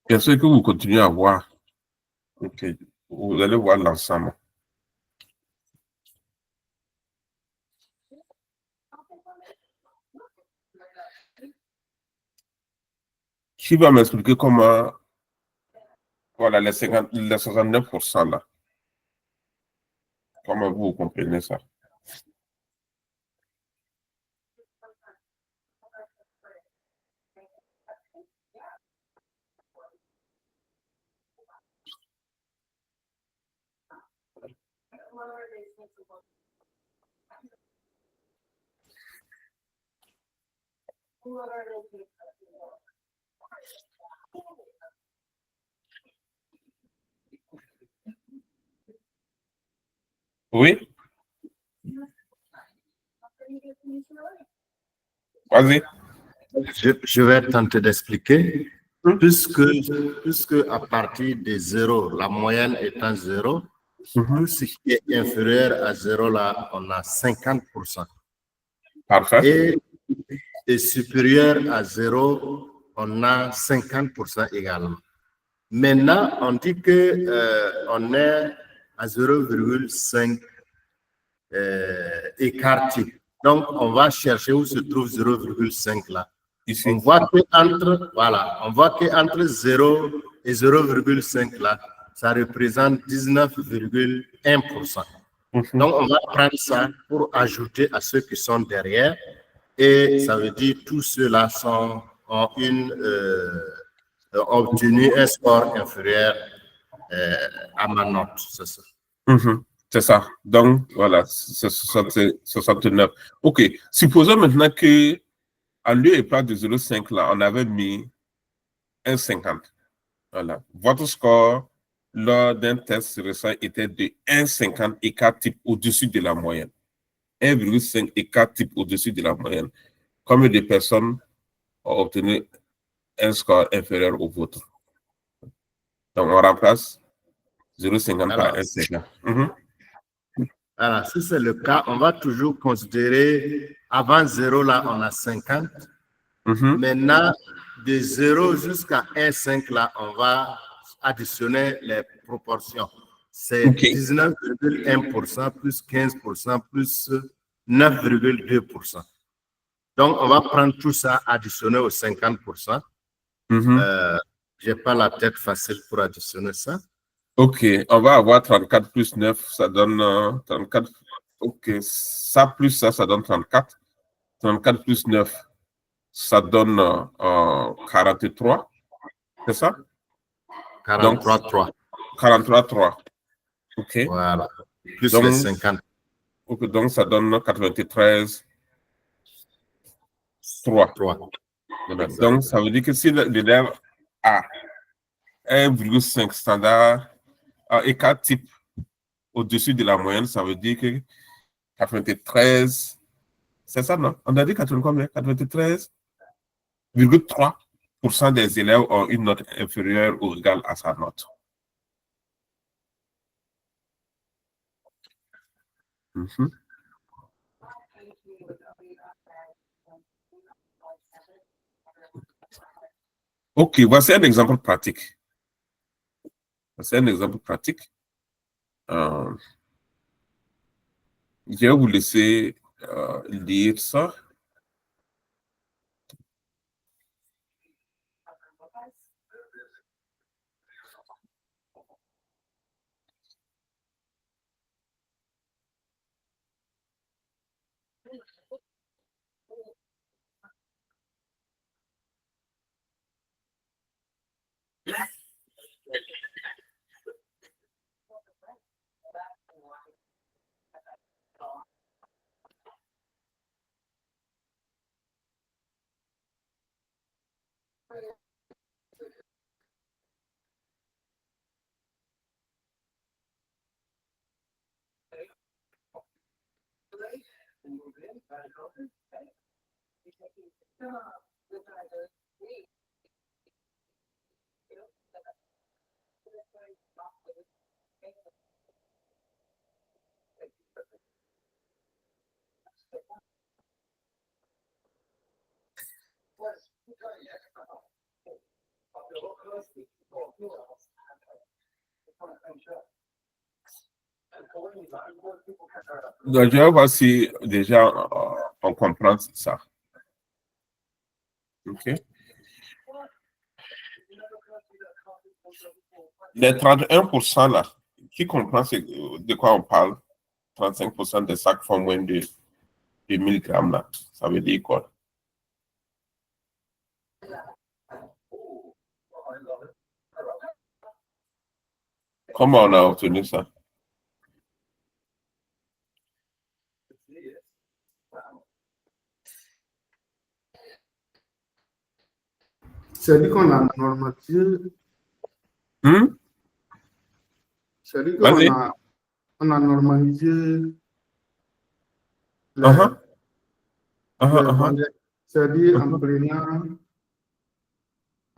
Bien sûr que vous continuez à voir. OK. Vous allez voir l'ensemble. Qui va m'expliquer comment, voilà, les 69% là. Comment vous comprenez ça? Oui? Vas-y. Je vais tenter d'expliquer. Puisque à partir de 0, la moyenne étant 0, tout ce qui est inférieur à 0, là, on a 50%. Parfait. Et supérieur à 0, on a 50% également. Maintenant, on dit que on est à 0,5 écart type. Donc, on va chercher où se trouve 0,5 là. Ici. On voit qu'entre 0 et 0,5 là, ça représente 19,1%. Donc, on va prendre ça pour ajouter à ceux qui sont derrière. Et ça veut dire tous ceux-là sont ont obtenu un score inférieur à ma note, c'est ça. C'est ça. Donc, voilà, c'est 69. OK. Supposons maintenant que à lieu et place de 0,5 là, on avait mis 1,50. Voilà. Votre score lors d'un test récent était de 1,50 écart type au-dessus de la moyenne. 1,5 écart type au-dessus de la moyenne. Combien de personnes ont obtenu un score inférieur au vôtre? Donc, on remplace 0,50 par 1,50. Alors, si c'est le cas, on va toujours considérer, avant 0, là, on a 50. Maintenant, de 0 jusqu'à 1,5, là, on va additionner les proportions. C'est 19,1% plus 15% plus 9,2%. Donc, on va prendre tout ça, additionner aux 50%. Je n'ai pas la tête facile pour additionner ça. OK, on va avoir 34 plus 9, ça donne 34. OK, ça plus ça donne 34. 34 plus 9, ça donne 43. C'est ça? 43,3. 43,3. OK. Voilà. Plus donc, les 50. Okay, donc, ça donne 93,3. Voilà. Donc, ça veut dire que si l'élève a 1,5 standard, écart type au-dessus de la moyenne, ça veut dire que 93, c'est ça, non? On a dit 93,3% des élèves ont une note inférieure ou égale à sa note. OK, voici un exemple pratique. Je vais vous laisser lire ça. Donc, je vais voir si déjà on comprend ça. OK. Les 31% là, qui comprend de quoi on parle? 35% des sacs font moins de 1000 grammes là. Ça veut dire quoi? Comment on a obtenu ça? C'est-à-dire qu'on a normalisé. C'est-à-dire qu'on a normalisé. C'est-à-dire en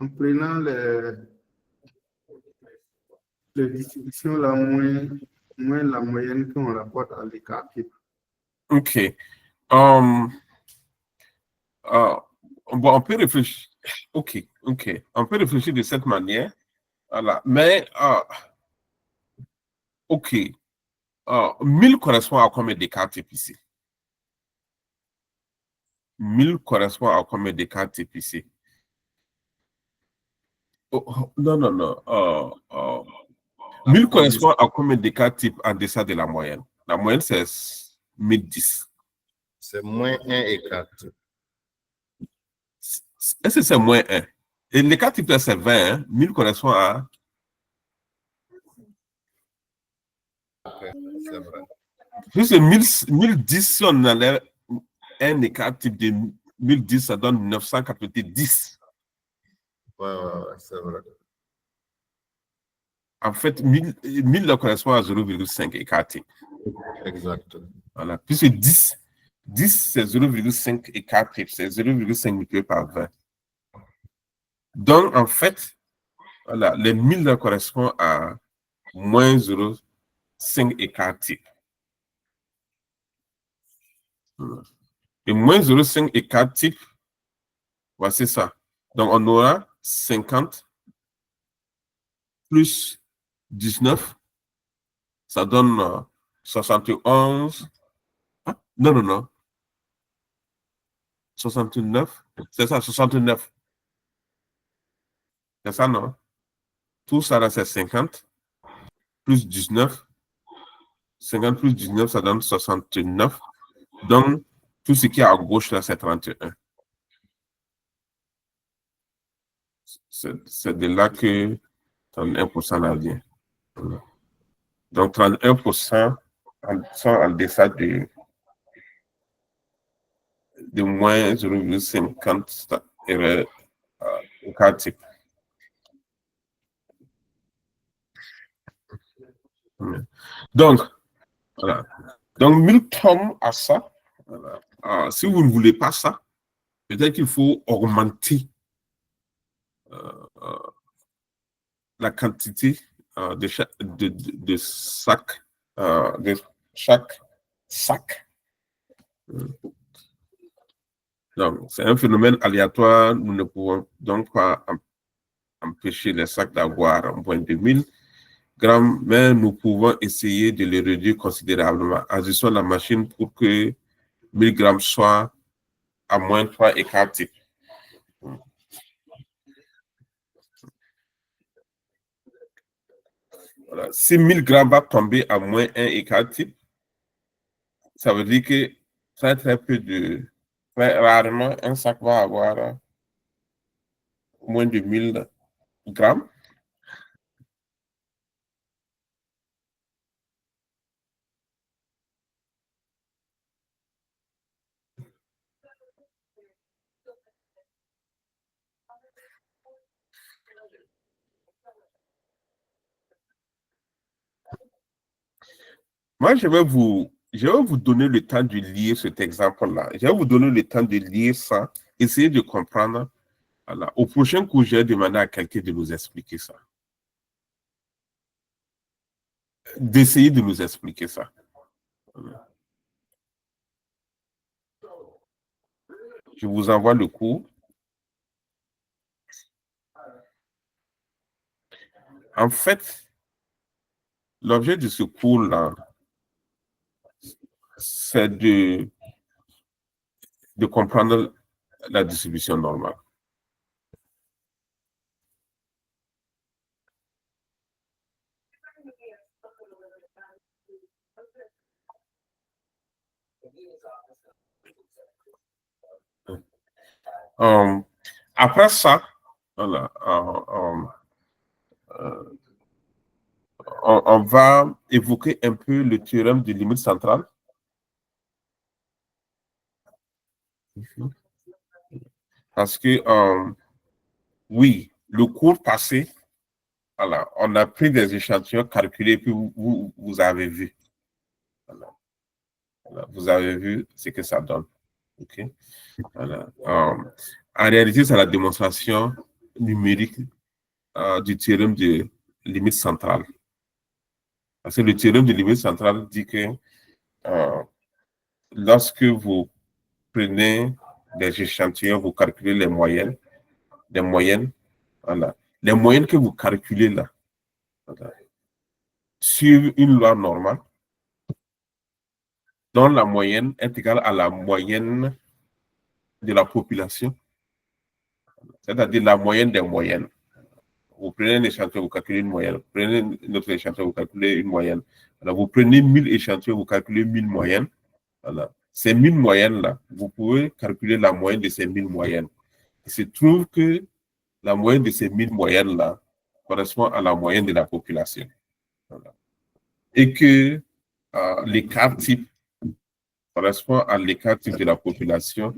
prenant les distributions la moins la moyenne qu'on rapporte à l'écart. OK. Bon, on peut réfléchir. OK. On peut réfléchir de cette manière. Voilà. Mais, OK. 1000 correspond à combien d'écart type ici? 1000 correspond à combien d'écart type ici? Non. 1000 correspond à combien d'écart type en deçà de la moyenne? La moyenne, c'est 1010. C'est moins 1 écart type. Est-ce que c'est moins 1? Et l'écart type, là, c'est 20. Hein? 1000 correspond à... C'est vrai. Plus de 1010, si on enlève un écart type de 1010, ça donne 990. Ouais, c'est vrai. En fait, 1000 là, correspond à 0,5 écart type. Exact. Voilà. Puisque 10 c'est 0,5 écart type, c'est 0,5 multiplié par 20. Donc, en fait, voilà, les 1000 là correspondent à moins 0,5 écart type. Et moins 0,5 écart type, voici ça. Donc, on aura 50 plus 19, ça donne 71. Ah, non. 69. C'est ça, 69. C'est ça, non? Tout ça, là, c'est 50 plus 19. 50 plus 19, ça donne 69. Donc, tout ce qui est à gauche, là, c'est 31. C'est de là que 31% là vient. Donc, 31% sont en deçà de moins 0,50 écart type. Donc, voilà. Donc, 1000 tombe à ça. Voilà. Si vous ne voulez pas ça, peut-être qu'il faut augmenter la quantité de chaque sac. Donc, c'est un phénomène aléatoire. Nous ne pouvons donc pas empêcher les sacs d'avoir moins de 1000 grammes, mais nous pouvons essayer de les réduire considérablement. Ajustons la machine pour que 1000 grammes soit à moins 3 écarts type. Voilà. Si 1000 grammes va tomber à moins 1 écart type, ça veut dire que très rarement, un sac va avoir moins de 1000 grammes. Moi, je vais vous donner le temps de lire cet exemple-là. Je vais vous donner le temps de lire ça, essayer de comprendre. Voilà. Au prochain cours, je vais demander à quelqu'un de nous expliquer ça. D'essayer de nous expliquer ça. Voilà. Je vous envoie le cours. En fait, l'objet de ce cours-là, c'est de comprendre la distribution normale. Après ça, voilà, on va évoquer un peu le théorème de limite centrale. Parce que, oui, le cours passé, voilà, on a pris des échantillons calculés, puis vous avez vu. Voilà. Voilà, vous avez vu ce que ça donne. OK? Voilà. En réalité, c'est la démonstration numérique du théorème de limite centrale. Parce que le théorème de limite centrale dit que lorsque vous prenez des échantillons, vous calculez les moyennes, voilà. Les moyennes que vous calculez là, voilà, sur une loi normale, dont la moyenne est égale à la moyenne de la population, c'est-à-dire la moyenne des moyennes. Vous prenez un échantillon, vous calculez une moyenne. Vous prenez un autre échantillon, vous calculez une moyenne. Alors, vous prenez 1000 échantillons, vous calculez 1000 moyennes. Voilà. Ces 1000 moyennes-là, vous pouvez calculer la moyenne de ces 1000 moyennes. il se trouve que la moyenne de ces 1000 moyennes-là correspond à la moyenne de la population. Voilà. Et que l'écart type correspond à l'écart type de la population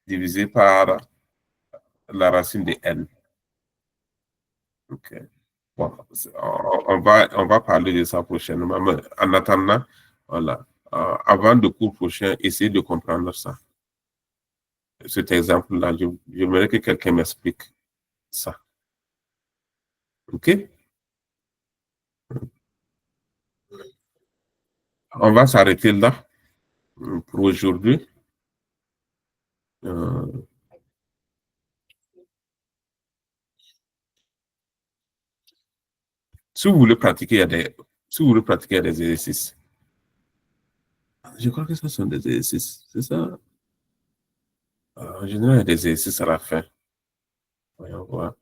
divisé par la racine de n. OK. Bon, on va parler de ça prochainement. Mais en attendant, voilà, avant le cours prochain, essayez de comprendre ça. Cet exemple-là, j'aimerais que quelqu'un m'explique ça. OK? On va s'arrêter là pour aujourd'hui. Si vous voulez pratiquer, il y a des exercices. Je crois que ce sont des exercices, c'est ça? En général, il y a des exercices à la fin. Voyons voir.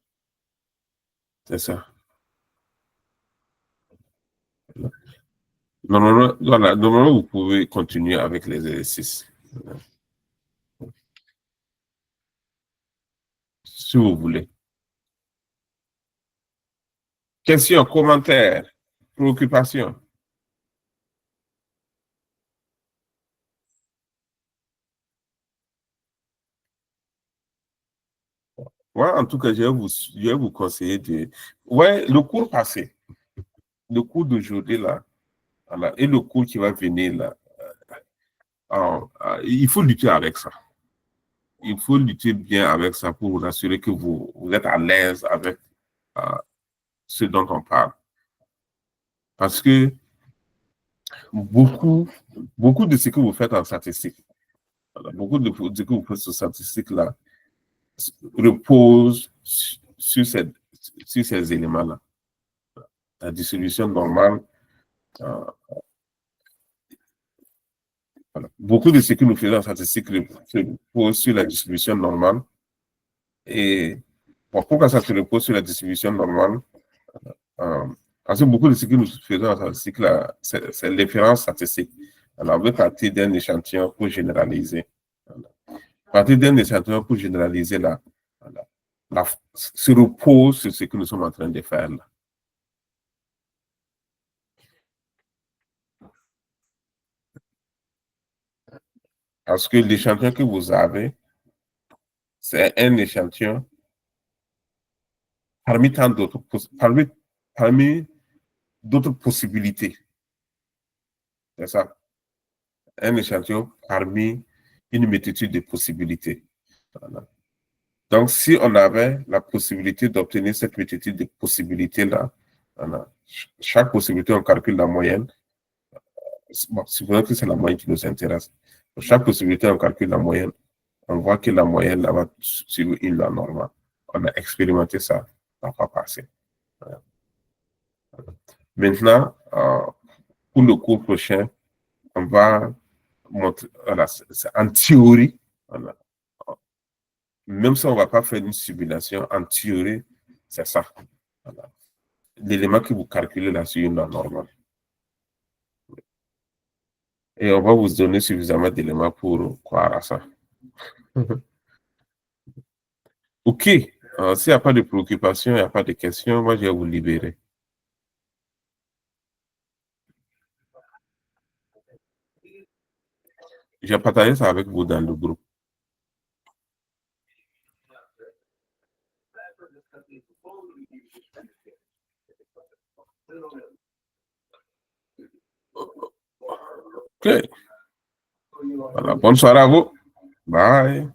C'est ça. Normalement, voilà, normalement, vous pouvez continuer avec les exercices. Si vous voulez. Questions, commentaires, préoccupations? Ouais, en tout cas, je vais vous conseiller de... Ouais, le cours passé, le cours d'aujourd'hui, là, voilà, et le cours qui va venir, là, il faut lutter avec ça. Il faut lutter bien avec ça pour vous assurer que vous êtes à l'aise avec ce dont on parle. Parce que beaucoup de ce que vous faites en statistique, voilà, beaucoup de ce que vous faites en statistique, là, repose sur ces éléments-là. La distribution normale. Voilà. Beaucoup de ce que nous faisons en statistique repose sur la distribution normale. Et pourquoi ça se repose sur la distribution normale? Parce que beaucoup de ce que nous faisons en statistique, c'est l'inférence statistique. Alors, on veut partir d'un échantillon pour généraliser. Voilà. Partir d'un échantillon pour généraliser, se repose sur ce que nous sommes en train de faire là. Parce que l'échantillon que vous avez, c'est un échantillon parmi tant d'autres, parmi d'autres possibilités. C'est ça. Un échantillon parmi une multitude de possibilités. Voilà. Donc, si on avait la possibilité d'obtenir cette multitude de possibilités-là, voilà, chaque possibilité, on calcule la moyenne. Bon, c'est vrai que c'est la moyenne qui nous intéresse. Pour chaque possibilité, on calcule la moyenne. On voit que la moyenne là va suivre une loi normale. On a expérimenté ça, ça va passer. Voilà. Maintenant, pour le cours prochain, on va montrer, voilà, en théorie, voilà. Même si on ne va pas faire une simulation, en théorie, c'est ça. Voilà. L'élément que vous calculez là sur une loi normale. Et on va vous donner suffisamment d'éléments pour croire à ça. OK. S'il n'y a pas de préoccupation, il n'y a pas de questions, moi, je vais vous libérer. J'ai partagé ça avec vous dans le groupe. OK. Voilà. Bonne soirée à vous. Bye.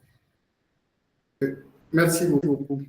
Merci beaucoup.